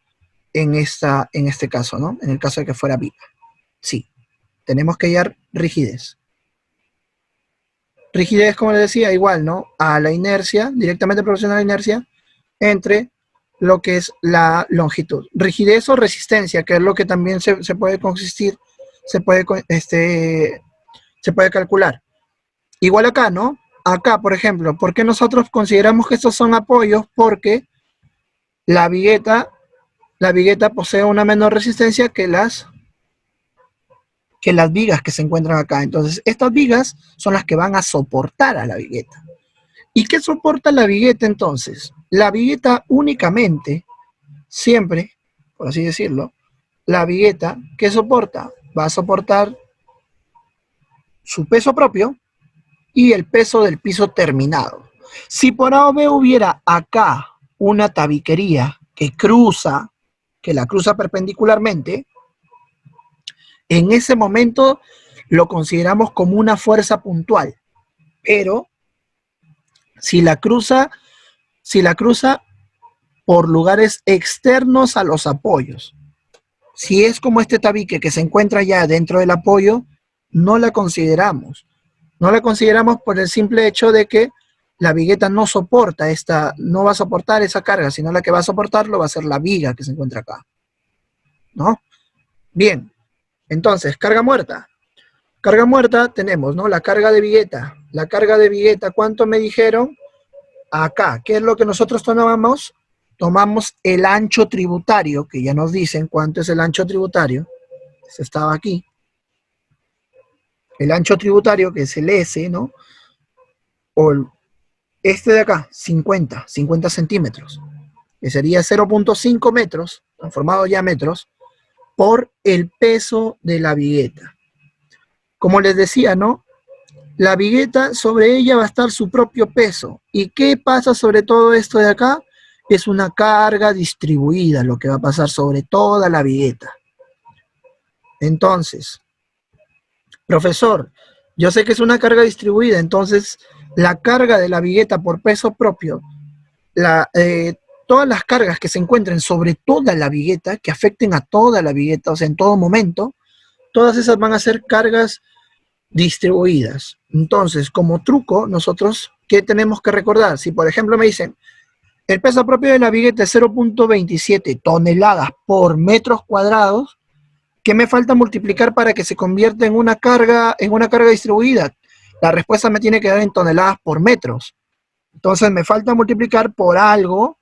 en este caso, ¿no? En el caso de que fuera viva. Sí, tenemos que hallar rigidez. Rigidez, como les decía, igual, ¿no? A la inercia, directamente proporcional a la inercia, entre lo que es la longitud. Rigidez o resistencia, que es lo que también se puede consistir, se puede calcular. Igual acá, ¿no? Acá, por ejemplo, ¿por qué nosotros consideramos que estos son apoyos? Porque la vigueta posee una menor resistencia que las vigas que se encuentran acá. Entonces, estas vigas son las que van a soportar a la vigueta. ¿Y qué soporta la vigueta entonces? La vigueta únicamente, siempre, por así decirlo, la vigueta, ¿qué soporta? Va a soportar su peso propio y el peso del piso terminado. Si por A o B hubiera acá una tabiquería que la cruza perpendicularmente, en ese momento lo consideramos como una fuerza puntual. Pero si la cruza por lugares externos a los apoyos, si es como este tabique que se encuentra ya dentro del apoyo, no la consideramos. No la consideramos por el simple hecho de que la vigueta no va a soportar esa carga, sino la que va a soportarlo va a ser la viga que se encuentra acá, ¿no? Bien, entonces, carga muerta. Carga muerta tenemos, ¿no? La carga de vigueta. La carga de vigueta, ¿cuánto me dijeron? Acá, ¿qué es lo que nosotros tomamos? Tomamos el ancho tributario, que ya nos dicen cuánto es el ancho tributario. Ese estaba aquí. El ancho tributario, que es el S, ¿no? O este de acá, 50 centímetros, que sería 0.5 metros, transformado ya a metros, por el peso de la vigueta. Como les decía, ¿no? La vigueta, sobre ella va a estar su propio peso. ¿Y qué pasa sobre todo esto de acá? Es una carga distribuida, lo que va a pasar sobre toda la vigueta. Entonces, profesor, yo sé que es una carga distribuida, entonces la carga de la vigueta por peso propio, todas las cargas que se encuentren sobre toda la vigueta, que afecten a toda la vigueta, o sea, en todo momento, todas esas van a ser cargas distribuidas. Entonces, como truco, nosotros, ¿qué tenemos que recordar? Si, por ejemplo, me dicen, el peso propio de la vigueta es 0.27 toneladas por metros cuadrados, ¿qué me falta multiplicar para que se convierta en una carga distribuida? La respuesta me tiene que dar en toneladas por metros. Entonces me falta multiplicar por algo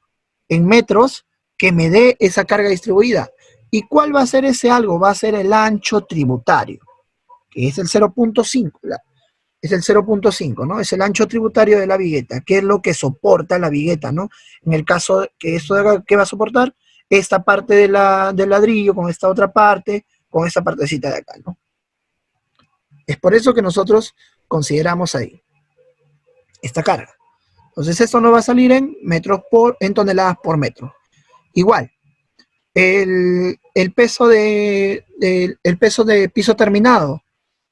en metros que me dé esa carga distribuida. ¿Y cuál va a ser ese algo? Va a ser el ancho tributario, que es el 0.5. Es el 0.5, ¿no? Es el ancho tributario de la vigueta, que es lo que soporta la vigueta, ¿no? En el caso que esto de acá, ¿qué va a soportar? Esta parte del ladrillo con esta otra parte, con esta partecita de acá, ¿no? Es por eso que nosotros consideramos ahí esta carga. Entonces esto nos va a salir en toneladas por metro. Igual, el peso de piso terminado.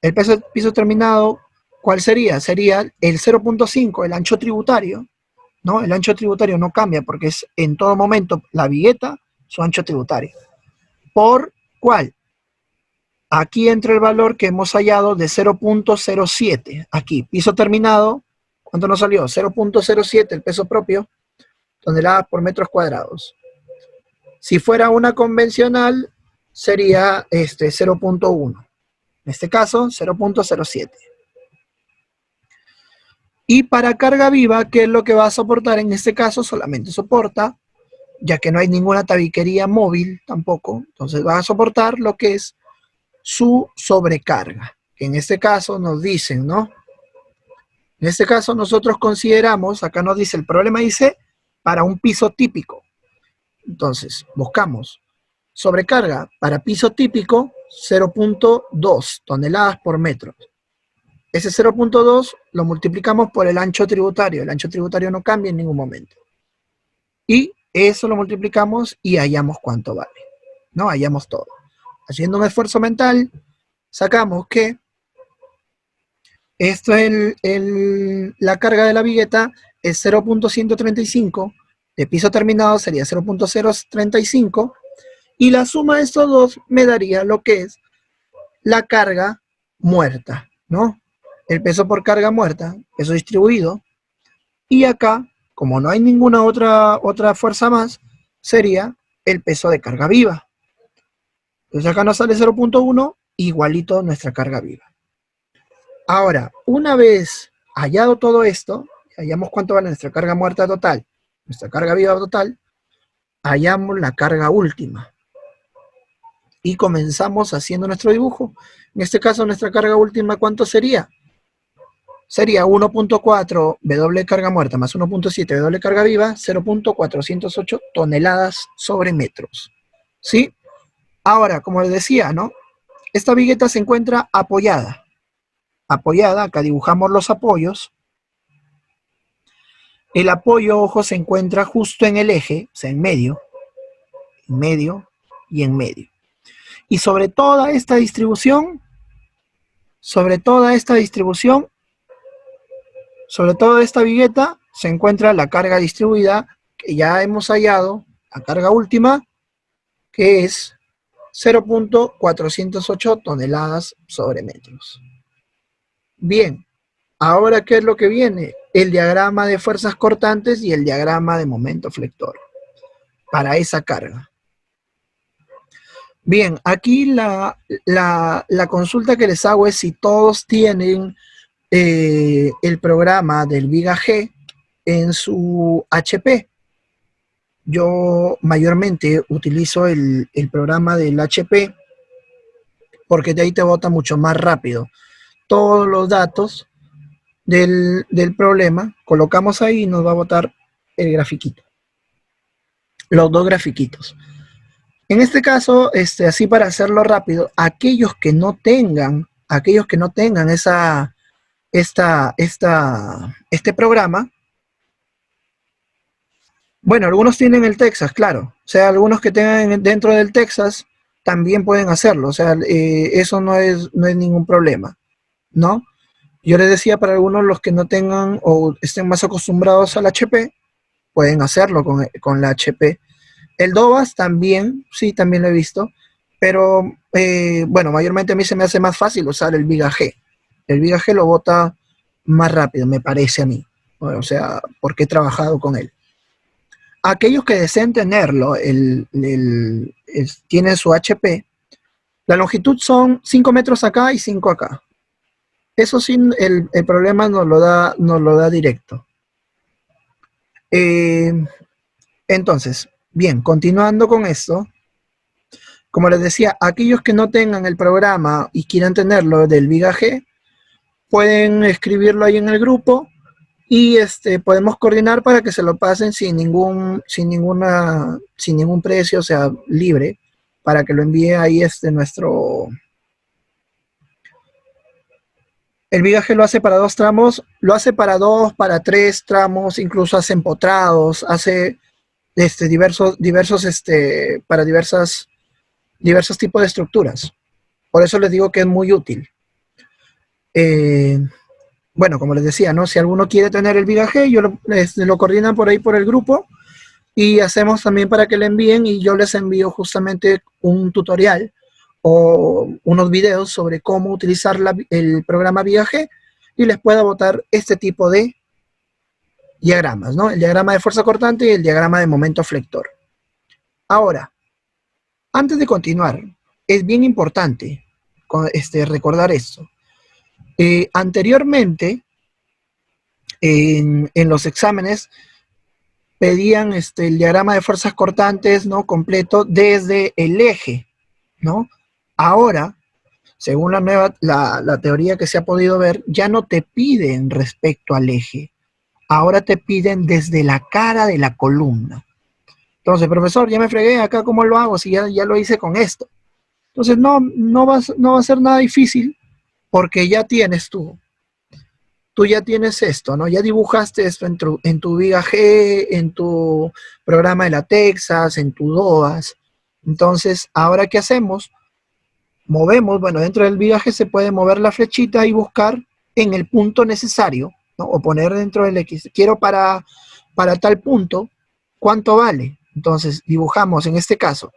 El peso de piso terminado, ¿cuál sería? Sería el 0.5, el ancho tributario, ¿no? El ancho tributario no cambia porque es en todo momento la vigueta, su ancho tributario. ¿Por cuál? Aquí entra el valor que hemos hallado de 0.07. Aquí, piso terminado, ¿cuánto nos salió? 0.07 el peso propio, toneladas por metros cuadrados. Si fuera una convencional, sería 0.1. En este caso, 0.07. Y para carga viva, ¿qué es lo que va a soportar? En este caso solamente soporta, ya que no hay ninguna tabiquería móvil tampoco, entonces va a soportar lo que es su sobrecarga. Que en este caso nos dicen, ¿no? En este caso nosotros consideramos, acá nos dice, el problema dice, para un piso típico. Entonces, buscamos sobrecarga para piso típico 0.2 toneladas por metro. Ese 0.2 lo multiplicamos por el ancho tributario. El ancho tributario no cambia en ningún momento. Y eso lo multiplicamos y hallamos cuánto vale. ¿No? Hallamos todo. Haciendo un esfuerzo mental, sacamos que esto es la carga de la vigueta es 0.135, de piso terminado sería 0.035, y la suma de estos dos me daría lo que es la carga muerta, ¿no? El peso por carga muerta, peso distribuido, y acá, como no hay ninguna otra fuerza más, sería el peso de carga viva. Entonces acá nos sale 0.1, igualito nuestra carga viva. Ahora, una vez hallado todo esto, hallamos cuánto vale nuestra carga muerta total, nuestra carga viva total, hallamos la carga última. Y comenzamos haciendo nuestro dibujo. En este caso, nuestra carga última, ¿cuánto sería? Sería 1.4 W carga muerta más 1.7 W carga viva, 0.408 toneladas sobre metros. ¿Sí? Ahora, como les decía, ¿no? Esta vigueta se encuentra apoyada. Apoyada, acá dibujamos los apoyos. El apoyo, ojo, se encuentra justo en el eje, o sea, en medio y en medio. Y sobre toda esta distribución, sobre toda esta vigueta, se encuentra la carga distribuida, que ya hemos hallado, la carga última, que es 0.408 toneladas sobre metros. Bien, ahora, ¿qué es lo que viene? El diagrama de fuerzas cortantes y el diagrama de momento flector para esa carga. Bien, aquí la consulta que les hago es si todos tienen el programa del Viga G en su HP. Yo mayormente utilizo el programa del HP porque de ahí te bota mucho más rápido todos los datos del problema, colocamos ahí y nos va a botar el grafiquito, los dos grafiquitos. En este caso, así para hacerlo rápido, aquellos que no tengan este programa, bueno, algunos tienen el Texas, claro, o sea, algunos que tengan dentro del Texas también pueden hacerlo, o sea, eso no es ningún problema, ¿no? Yo les decía, para algunos los que no tengan o estén más acostumbrados al HP, pueden hacerlo con la HP. El DOVAS también, sí, también lo he visto, pero bueno, mayormente a mí se me hace más fácil usar el Viga G. El Viga G lo bota más rápido, me parece a mí, o sea, porque he trabajado con él. Aquellos que deseen tenerlo, tienen su HP, la longitud son 5 metros acá y 5 acá. Eso sí, el problema nos lo da directo. Entonces, bien, continuando con esto, como les decía, aquellos que no tengan el programa y quieran tenerlo del Viga G, pueden escribirlo ahí en el grupo y podemos coordinar para que se lo pasen sin ningún precio, o sea, libre, para que lo envíe ahí nuestro... El Viga G lo hace para 2 tramos, lo hace para 2, para 3 tramos, incluso hace empotrados, hace para diversos tipos de estructuras. Por eso les digo que es muy útil. Bueno, como les decía, ¿no? Si alguno quiere tener el Viga G, lo coordinan por ahí por el grupo y hacemos también para que le envíen y yo les envío justamente un tutorial o unos videos sobre cómo utilizar el programa Viga G y les pueda botar este tipo de diagramas, ¿no? El diagrama de fuerza cortante y el diagrama de momento flector. Ahora, antes de continuar, es bien importante recordar esto. Anteriormente, en los exámenes pedían el diagrama de fuerzas cortantes, ¿no? Completo desde el eje, ¿no? Ahora, según la teoría que se ha podido ver, ya no te piden respecto al eje. Ahora te piden desde la cara de la columna. Entonces, profesor, ya me fregué, acá cómo lo hago si ya lo hice con esto. Entonces, no va a ser nada difícil porque ya tienes tú ya tienes esto, ¿no? Ya dibujaste esto en tu viga G, en tu programa de la Texas, en tu DOAS. Entonces, ¿ahora qué hacemos? Movemos, bueno, dentro del viga G se puede mover la flechita y buscar en el punto necesario, ¿no? O poner dentro del X. Quiero para tal punto, ¿cuánto vale? Entonces, dibujamos en este caso.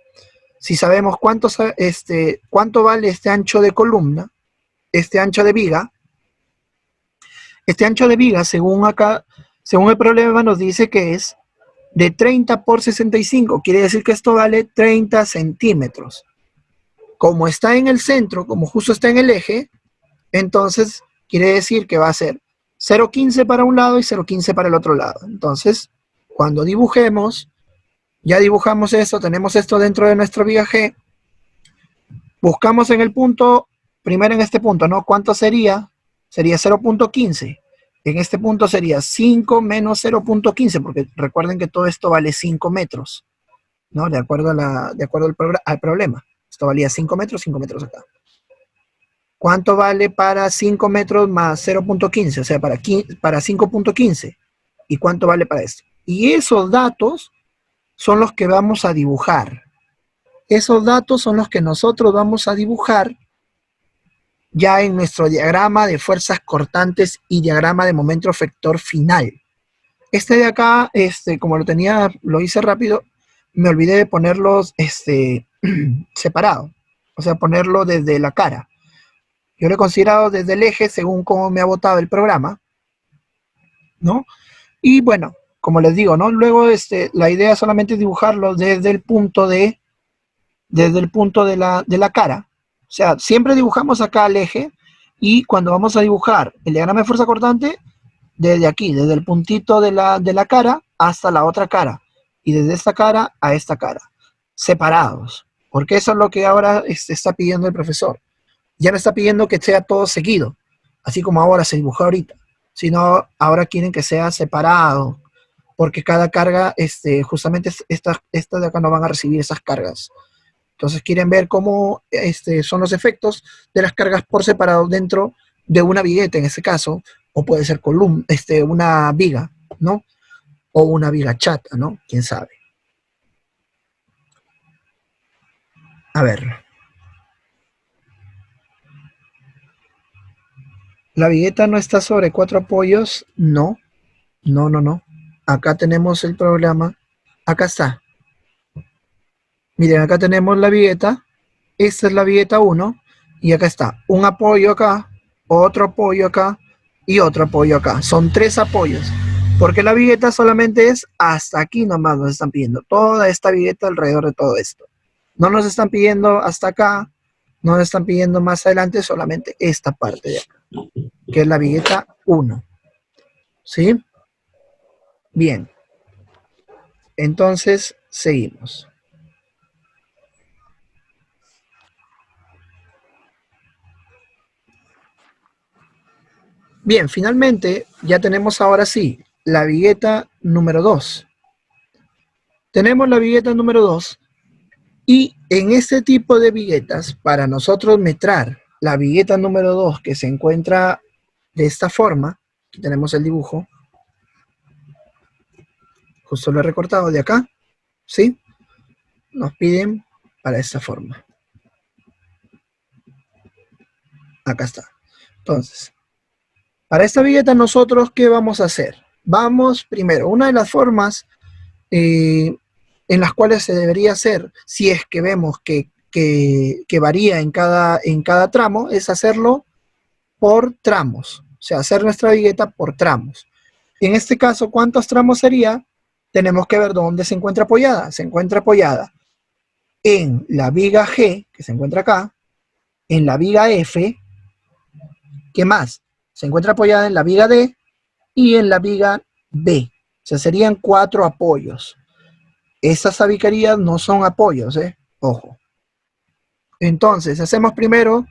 Si sabemos cuánto vale este ancho de columna, este ancho de viga, según el problema, nos dice que es de 30 por 65. Quiere decir que esto vale 30 centímetros. Como está en el centro, como justo está en el eje, entonces quiere decir que va a ser 0,15 para un lado y 0,15 para el otro lado. Entonces, cuando dibujemos, ya dibujamos esto, tenemos esto dentro de nuestro viga G, buscamos en el punto, primero en este punto, ¿no? ¿Cuánto sería? Sería 0,15. En este punto sería 5 menos 0,15, porque recuerden que todo esto vale 5 metros, ¿no? De acuerdo al problema. Esto valía 5 metros acá. ¿Cuánto vale para 5 metros más 0,15? O sea, para 5,15. ¿Y cuánto vale para esto? Y esos datos son los que vamos a dibujar. Esos datos son los que nosotros vamos a dibujar ya en nuestro diagrama de fuerzas cortantes y diagrama de momento efector final. Este de acá, como lo hice rápido, me olvidé de ponerlos separado. O sea, ponerlo desde la cara. Yo lo he considerado desde el eje según cómo me ha botado el programa, ¿no? Y bueno, como les digo, ¿no? Luego la idea es solamente dibujarlo desde el punto de la cara. O sea, siempre dibujamos acá el eje y cuando vamos a dibujar el diagrama de fuerza cortante, desde aquí, desde el puntito de la cara hasta la otra cara y desde esta cara a esta cara, separados, porque eso es lo que ahora está pidiendo el profesor. Ya no está pidiendo que sea todo seguido, así como ahora se dibujó ahorita, sino ahora quieren que sea separado, porque cada carga, justamente estas de acá no van a recibir esas cargas. Entonces quieren ver cómo son los efectos de las cargas por separado dentro de una vigueta en este caso, o puede ser una viga, ¿no? O una viga chata, ¿no? ¿Quién sabe? A ver. ¿La vigueta no está sobre 4 apoyos? No. No. Acá tenemos el programa. Acá está. Miren, acá tenemos la vigueta. Esta es la vigueta 1. Y acá está. Un apoyo acá, otro apoyo acá y otro apoyo acá. Son 3 apoyos. Porque la vigueta solamente es hasta aquí nomás nos están pidiendo. Toda esta vigueta alrededor de todo esto. No nos están pidiendo hasta acá. No nos están pidiendo más adelante solamente esta parte de acá, que es la vigueta 1. ¿Sí? Bien. Entonces, seguimos. Bien, finalmente ya tenemos ahora sí la vigueta número 2. Tenemos la vigueta número 2 y en este tipo de viguetas, para nosotros metrar la vigueta número 2 que se encuentra de esta forma, aquí tenemos el dibujo, justo lo he recortado de acá, ¿sí? Nos piden para esta forma. Acá está. Entonces, para esta vigueta nosotros, ¿qué vamos a hacer? Vamos, primero, una de las formas en las cuales se debería hacer, si es que vemos que varía en cada tramo, es hacerlo por tramos. O sea, hacer nuestra vigueta por tramos. En este caso, ¿cuántos tramos sería? Tenemos que ver dónde se encuentra apoyada. Se encuentra apoyada en la viga G, que se encuentra acá, en la viga F, ¿qué más? Se encuentra apoyada en la viga D y en la viga B. O sea, serían 4 apoyos. Estas tabiquerías no son apoyos, ojo. Entonces, hacemos primero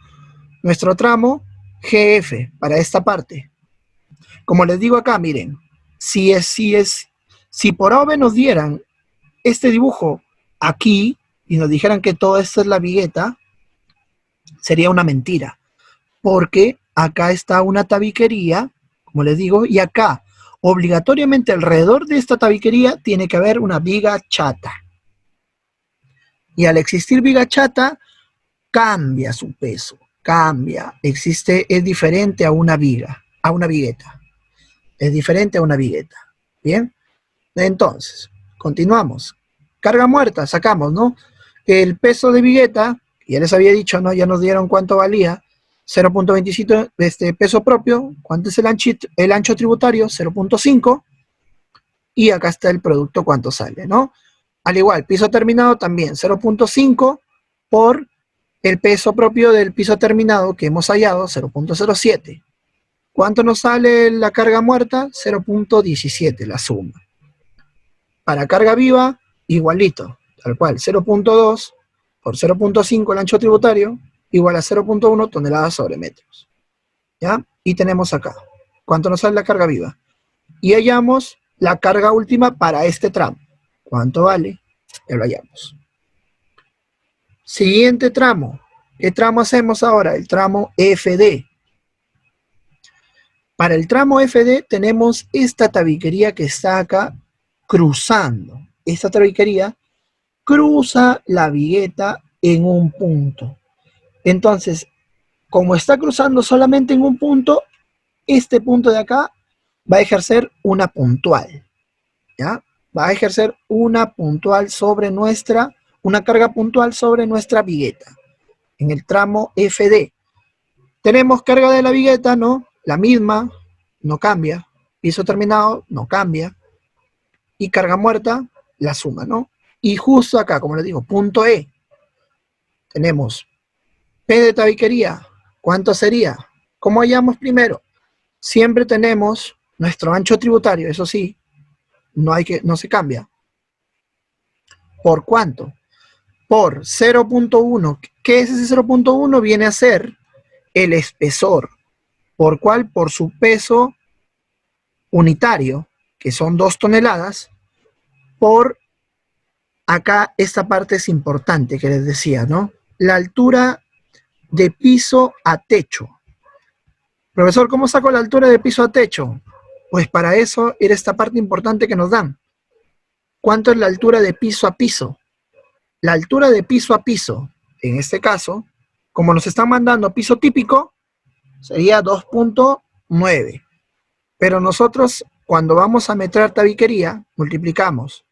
nuestro tramo GF para esta parte. Como les digo acá, miren, si por A o B nos dieran este dibujo aquí y nos dijeran que todo esto es la vigueta, sería una mentira, porque acá está una tabiquería, como les digo, y acá obligatoriamente alrededor de esta tabiquería tiene que haber una viga chata. Y al existir viga chata, cambia su peso, cambia, es diferente a una viga, a una vigueta. Es diferente a una vigueta. Bien, entonces, continuamos. Carga muerta, sacamos, ¿no? El peso de vigueta, ya les había dicho, ¿no? Ya nos dieron cuánto valía. 0.25 peso propio. ¿Cuánto es el ancho tributario? 0.5. Y acá está el producto, cuánto sale, ¿no? Al igual, piso terminado también, 0.5 por el peso propio del piso terminado que hemos hallado, 0.07. ¿Cuánto nos sale la carga muerta? 0.17, la suma. Para carga viva, igualito, tal cual, 0.2 por 0.5 el ancho tributario, igual a 0.1 toneladas sobre metros. ¿Ya? Y tenemos acá, ¿cuánto nos sale la carga viva? Y hallamos la carga última para este tramo. ¿Cuánto vale? Ya lo hallamos. Siguiente tramo. ¿Qué tramo hacemos ahora? El tramo FD. Para el tramo FD tenemos esta tabiquería que está acá cruzando. Esta tabiquería cruza la vigueta en un punto. Entonces, como está cruzando solamente en un punto, este punto de acá va a ejercer una puntual. ¿Ya? Va a ejercer una puntual sobre una carga puntual sobre nuestra vigueta. En el tramo FD. Tenemos carga de la vigueta, ¿no? La misma, no cambia. Piso terminado, no cambia. Y carga muerta, la suma, ¿no? Y justo acá, como les digo, punto E. Tenemos P de tabiquería. ¿Cuánto sería? ¿Cómo hallamos primero? Siempre tenemos nuestro ancho tributario, eso sí, no se cambia. ¿Por cuánto? Por 0.1. ¿Qué es ese 0.1? Viene a ser el espesor. ¿Por cuál? Por su peso unitario, que son 2 toneladas, por acá esta parte es importante que les decía, ¿no? La altura de piso a techo. Profesor, ¿cómo saco la altura de piso a techo? Pues para eso era esta parte importante que nos dan. ¿Cuánto es la altura de piso a piso? La altura de piso a piso, en este caso, como nos están mandando piso típico, sería 2.9. Pero nosotros, cuando vamos a meter tabiquería, multiplicamos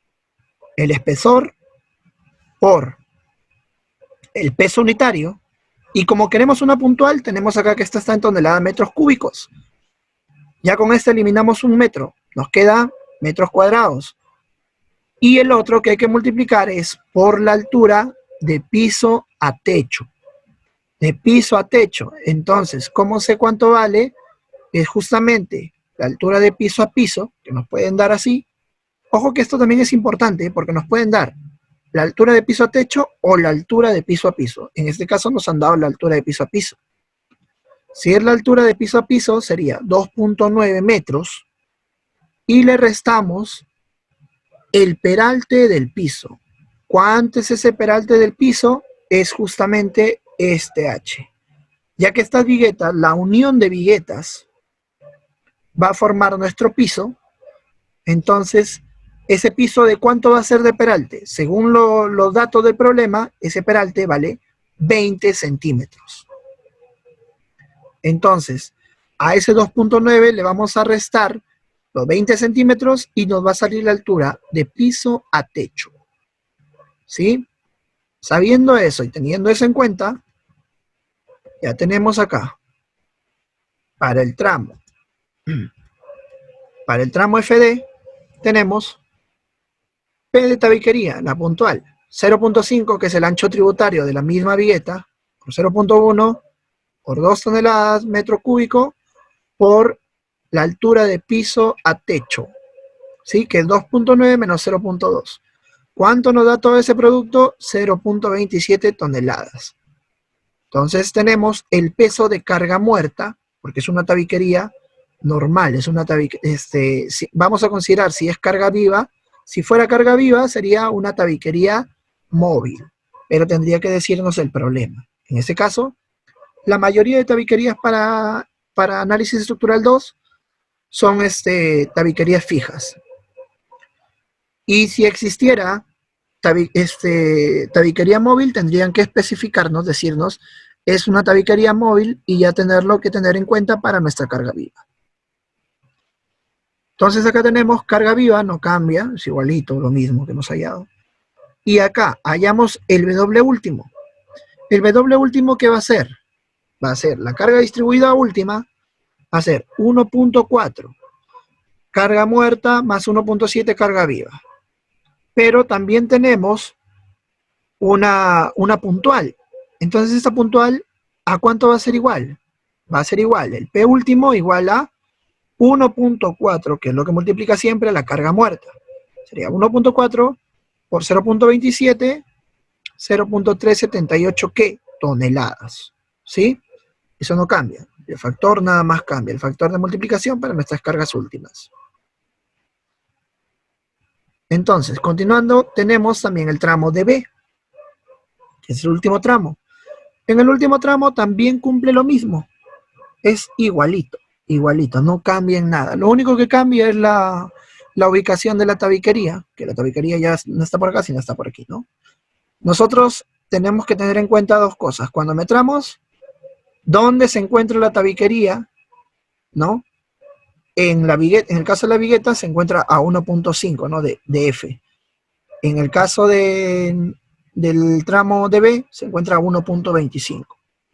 el espesor por el peso unitario, y como queremos una puntual, tenemos acá que esta está en toneladas metros cúbicos. Ya con este eliminamos un metro, nos queda metros cuadrados. Y el otro que hay que multiplicar es por la altura de piso a techo. De piso a techo. Entonces, ¿cómo sé cuánto vale? Es justamente la altura de piso a piso, que nos pueden dar así. Ojo que esto también es importante, porque nos pueden dar la altura de piso a techo o la altura de piso a piso. En este caso nos han dado la altura de piso a piso. Si es la altura de piso a piso, sería 2.9 metros. Y le restamos el peralte del piso. ¿Cuánto es ese peralte del piso? Es justamente este H. Ya que estas viguetas, la unión de viguetas, va a formar nuestro piso, entonces, ¿ese piso de cuánto va a ser de peralte? Según los datos del problema, ese peralte vale 20 centímetros. Entonces, a ese 2.9 le vamos a restar los 20 centímetros y nos va a salir la altura de piso a techo. ¿Sí? Sabiendo eso y teniendo eso en cuenta, ya tenemos acá, para el tramo FD, tenemos P de tabiquería, la puntual, 0.5, que es el ancho tributario de la misma vigueta, por 0.1, por 2 toneladas metro cúbico, por la altura de piso a techo, ¿sí? Que es 2.9 menos 0.2. ¿Cuánto nos da todo ese producto? 0.27 toneladas. Entonces tenemos el peso de carga muerta, porque es una tabiquería normal, es una vamos a considerar si es carga viva. Si fuera carga viva sería una tabiquería móvil, pero tendría que decirnos el problema. En este caso, la mayoría de tabiquerías para análisis estructural 2 son tabiquerías fijas. Y si existiera tabiquería móvil, tendrían que especificarnos, decirnos, es una tabiquería móvil y ya tenerlo que tener en cuenta para nuestra carga viva. Entonces acá tenemos carga viva, no cambia, es igualito, lo mismo que hemos hallado. Y acá hallamos el W último. ¿El W último qué va a ser? Va a ser la carga distribuida última, va a ser 1.4 carga muerta más 1.7 carga viva. Pero también tenemos una puntual. Entonces esta puntual, ¿a cuánto va a ser igual? Va a ser igual, el P último igual a 1.4, que es lo que multiplica siempre la carga muerta. Sería 1.4 por 0.27, 0.378 ¿qué? Toneladas. ¿Sí? Eso no cambia. El factor nada más cambia. El factor de multiplicación para nuestras cargas últimas. Entonces, continuando, tenemos también el tramo de B, que es el último tramo. En el último tramo también cumple lo mismo. Es igualito, no cambia en nada. Lo único que cambia es la ubicación de la tabiquería, que la tabiquería ya no está por acá, sino está por aquí, ¿no? Nosotros tenemos que tener en cuenta dos cosas. Cuando metramos, ¿dónde se encuentra la tabiquería? ¿No? En el caso de la vigueta se encuentra a 1.5, ¿no? de F. En el caso del tramo de B se encuentra a 1.25,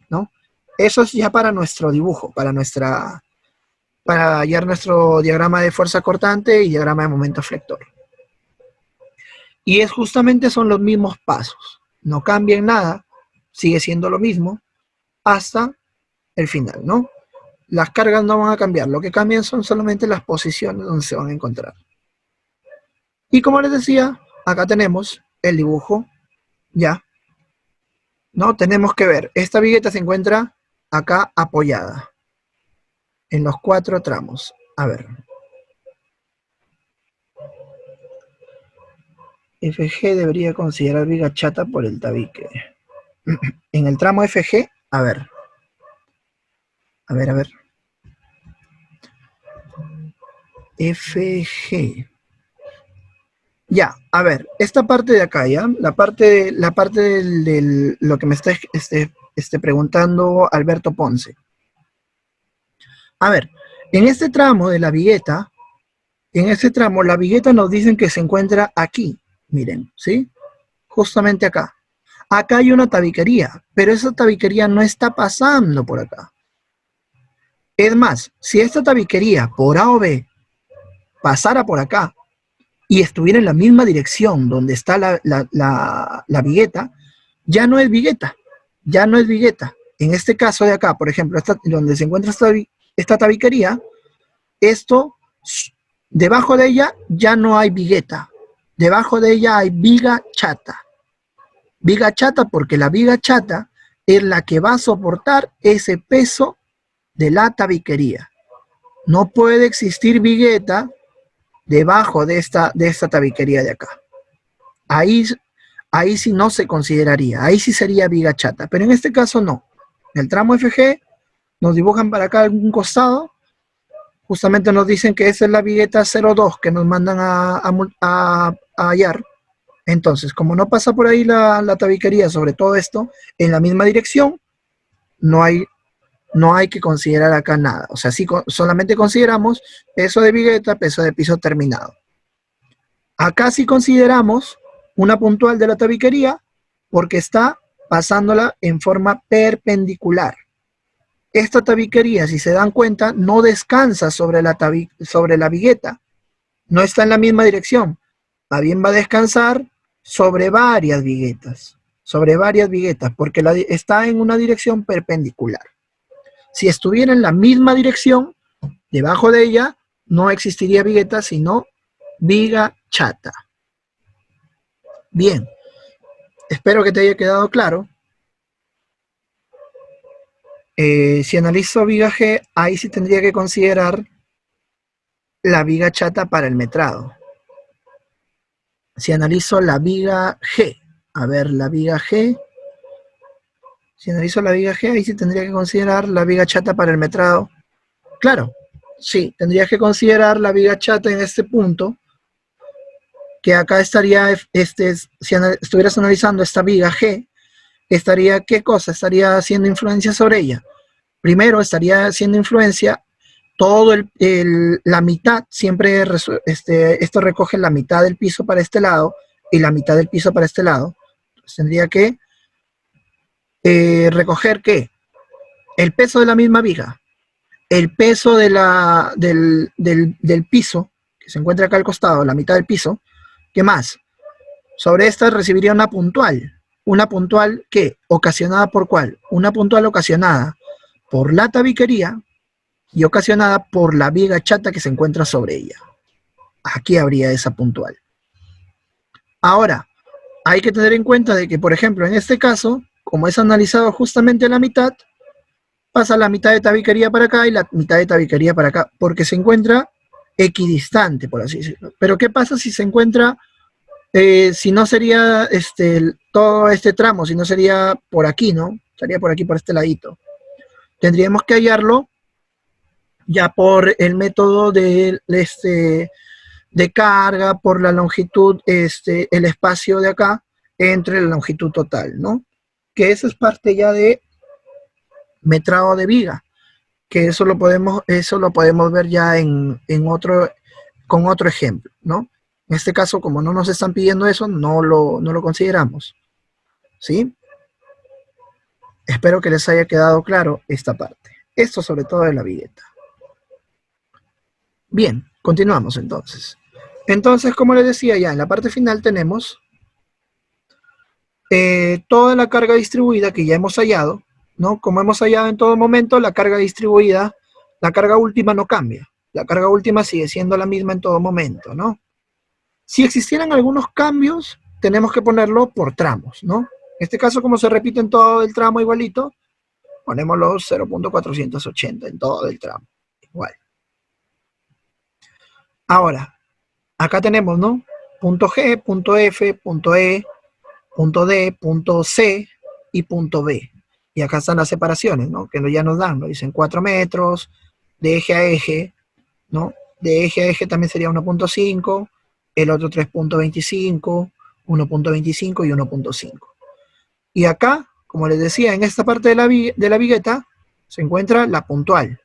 ¿no? Eso es ya para nuestro dibujo, para hallar nuestro diagrama de fuerza cortante y diagrama de momento flector. Y justamente son los mismos pasos. No cambia en nada, sigue siendo lo mismo hasta el final, ¿no? Las cargas no van a cambiar, lo que cambian son solamente las posiciones donde se van a encontrar. Y como les decía, acá tenemos el dibujo, ya, ¿no? Tenemos que ver, esta vigueta se encuentra acá apoyada, en los 4 tramos. A ver. FG debería considerar viga chata por el tabique. En el tramo FG, a ver. A ver. FG. Ya, a ver, esta parte de acá, ¿ya? La parte de lo que me está preguntando Alberto Ponce. A ver, en este tramo de la vigueta, la vigueta nos dicen que se encuentra aquí. Miren, ¿sí? Justamente acá. Acá hay una tabiquería, pero esa tabiquería no está pasando por acá. Es más, si esta tabiquería por A o B pasara por acá y estuviera en la misma dirección donde está la vigueta, ya no es vigueta. En este caso de acá, por ejemplo, donde se encuentra esta tabiquería, debajo de ella ya no hay vigueta. Debajo de ella hay viga chata. Viga chata porque la viga chata es la que va a soportar ese peso de la tabiquería. No puede existir vigueta debajo de esta tabiquería de acá. Ahí sí no se consideraría, ahí sí sería viga chata, pero en este caso no. En el tramo FG nos dibujan para acá algún costado, justamente nos dicen que esa es la vigueta 02 que nos mandan a hallar. Entonces, como no pasa por ahí la tabiquería sobre todo esto, en la misma dirección, no hay que considerar acá nada. O sea, sí, solamente consideramos peso de vigueta, peso de piso terminado. Acá sí consideramos una puntual de la tabiquería porque está pasándola en forma perpendicular. Esta tabiquería, si se dan cuenta, no descansa sobre la vigueta. No está en la misma dirección. Más bien va a descansar sobre varias viguetas. Porque está en una dirección perpendicular. Si estuviera en la misma dirección, Debajo de ella no existiría vigueta, sino viga chata. Bien, espero que te haya quedado claro. Si analizo viga G, ahí sí tendría que considerar la viga chata para el metrado. Si analizo la viga G, a ver, la viga G, si analizo la viga G, ahí sí tendría que considerar la viga chata para el metrado. Claro, sí, tendría que considerar la viga chata en este punto, que acá estaría, si estuvieras analizando esta viga G, estaría, ¿qué cosa? Estaría haciendo influencia sobre ella. Primero, estaría haciendo influencia todo la mitad, siempre esto recoge la mitad del piso para este lado y la mitad del piso para este lado. Entonces, tendría que recoger, ¿qué? El peso de la misma viga, el peso de del piso, que se encuentra acá al costado, la mitad del piso. ¿Qué más? Sobre esta recibiría una puntual que, ocasionada por ¿cuál? Una puntual ocasionada por la tabiquería y ocasionada por la viga chata que se encuentra sobre ella. Aquí habría esa puntual. Ahora, hay que tener en cuenta de que, por ejemplo, en este caso, como es analizado justamente la mitad, pasa la mitad de tabiquería para acá y la mitad de tabiquería para acá, porque se encuentra equidistante, por así decirlo. Pero ¿qué pasa si se encuentra, si no sería todo este tramo, si no sería por aquí, ¿no? Estaría por aquí, por este ladito. Tendríamos que hallarlo ya por el método de carga, por la longitud, el espacio de acá entre la longitud total, ¿no? Que eso es parte ya de metrado de viga, que eso lo podemos ver ya con otro ejemplo, ¿no? En este caso, como no nos están pidiendo eso, no lo consideramos, ¿sí? Espero que les haya quedado claro esta parte. Esto sobre todo de la vigueta. Bien, continuamos entonces. Entonces, como les decía, ya en la parte final tenemos toda la carga distribuida que ya hemos hallado, ¿no? Como hemos hallado en todo momento, la carga distribuida, la carga última no cambia. La carga última sigue siendo la misma en todo momento, ¿no? Si existieran algunos cambios, tenemos que ponerlo por tramos, ¿no? En este caso, como se repite en todo el tramo igualito, ponemos los 0.480 en todo el tramo, igual. Ahora, acá tenemos, ¿no? Punto G, punto F, punto E, punto D, punto C y punto B. Y acá están las separaciones, ¿no? Que ya nos dan, ¿no? Dicen 4 metros, de eje a eje, ¿no? De eje a eje también sería 1.5, el otro 3.25, 1.25 y 1.5. Y acá, como les decía, en esta parte de la vigueta se encuentra la puntual.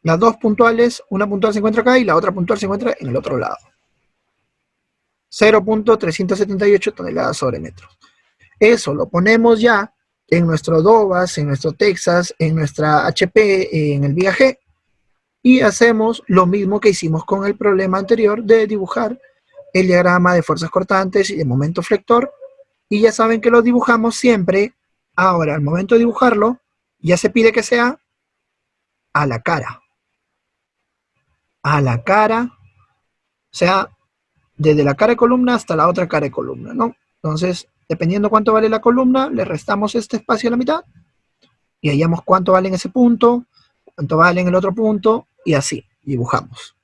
Las dos puntuales, una puntual se encuentra acá y la otra puntual se encuentra en el otro lado. 0.378 toneladas sobre metros. Eso lo ponemos ya en nuestro DOVAS, en nuestro Texas, en nuestra HP, en el viga G, y hacemos lo mismo que hicimos con el problema anterior de dibujar el diagrama de fuerzas cortantes y de momento flector, y ya saben que lo dibujamos siempre. Ahora, al momento de dibujarlo, ya se pide que sea a la cara. A la cara, o sea, desde la cara de columna hasta la otra cara de columna, ¿no? Entonces, dependiendo cuánto vale la columna, le restamos este espacio a la mitad y hallamos cuánto vale en ese punto, cuánto vale en el otro punto, y así, dibujamos.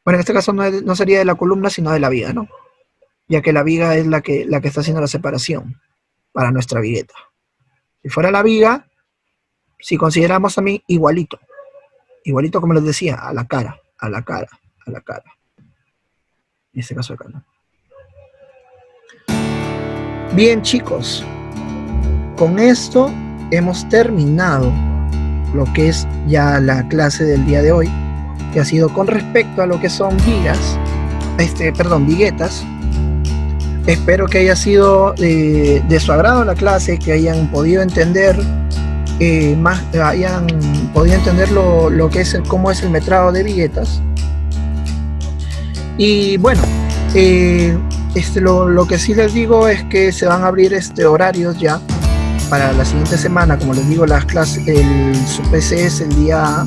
Bueno, en este caso no sería de la columna, sino de la viga, ¿no? Ya que la viga es la que está haciendo la separación para nuestra vigueta. Si fuera la viga, si consideramos también igualito como les decía, a la cara, a la cara, a la cara. En este caso acá, ¿no? Bien, chicos, con esto hemos terminado lo que es ya la clase del día de hoy, que ha sido con respecto a lo que son vigas, viguetas. Espero que haya sido de su agrado la clase, que hayan podido entender hayan podido entender lo que es cómo es el metrado de viguetas. Y bueno, lo que sí les digo es que se van a abrir horarios ya para la siguiente semana. Como les digo, las clases, su PC es el día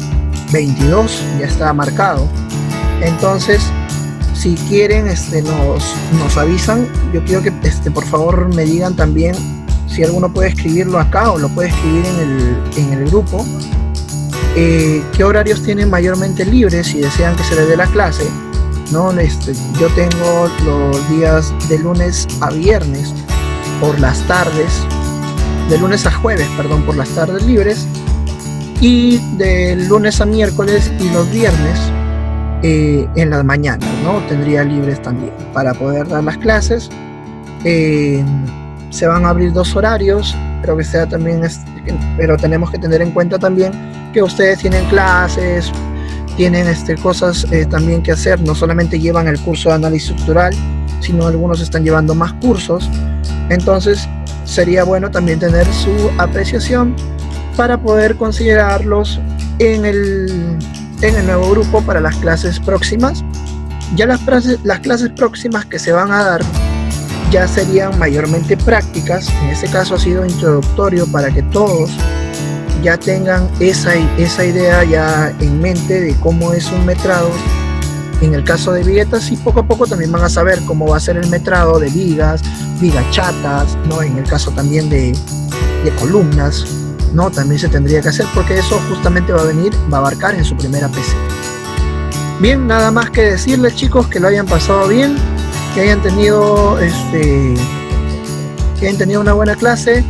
22, ya está marcado. Entonces, si quieren, nos avisan. Yo quiero que por favor me digan también si alguno puede escribirlo acá o lo puede escribir en el grupo. ¿Qué horarios tienen mayormente libres si desean que se les dé la clase? ¿No? Yo tengo los días de lunes a viernes por las tardes, de lunes a jueves, perdón, por las tardes libres, y de lunes a miércoles y los viernes en las mañanas, ¿no? Tendría libres también para poder dar las clases. Se van a abrir 2 horarios, pero que sea también, pero tenemos que tener en cuenta también que ustedes tienen clases, tienen cosas también que hacer, no solamente llevan el curso de análisis estructural, sino algunos están llevando más cursos. Entonces sería bueno también tener su apreciación para poder considerarlos en el nuevo grupo para las clases próximas. Ya las clases próximas que se van a dar ya serían mayormente prácticas. En este caso ha sido introductorio para que todos ya tengan esa idea ya en mente de cómo es un metrado en el caso de viguetas, y poco a poco también van a saber cómo va a ser el metrado de vigas chatas, ¿no? En el caso también de columnas, ¿no? También se tendría que hacer, porque eso justamente va a abarcar en su primera PC. Bien, nada más que decirles, chicos, que lo hayan pasado bien, que hayan tenido una buena clase.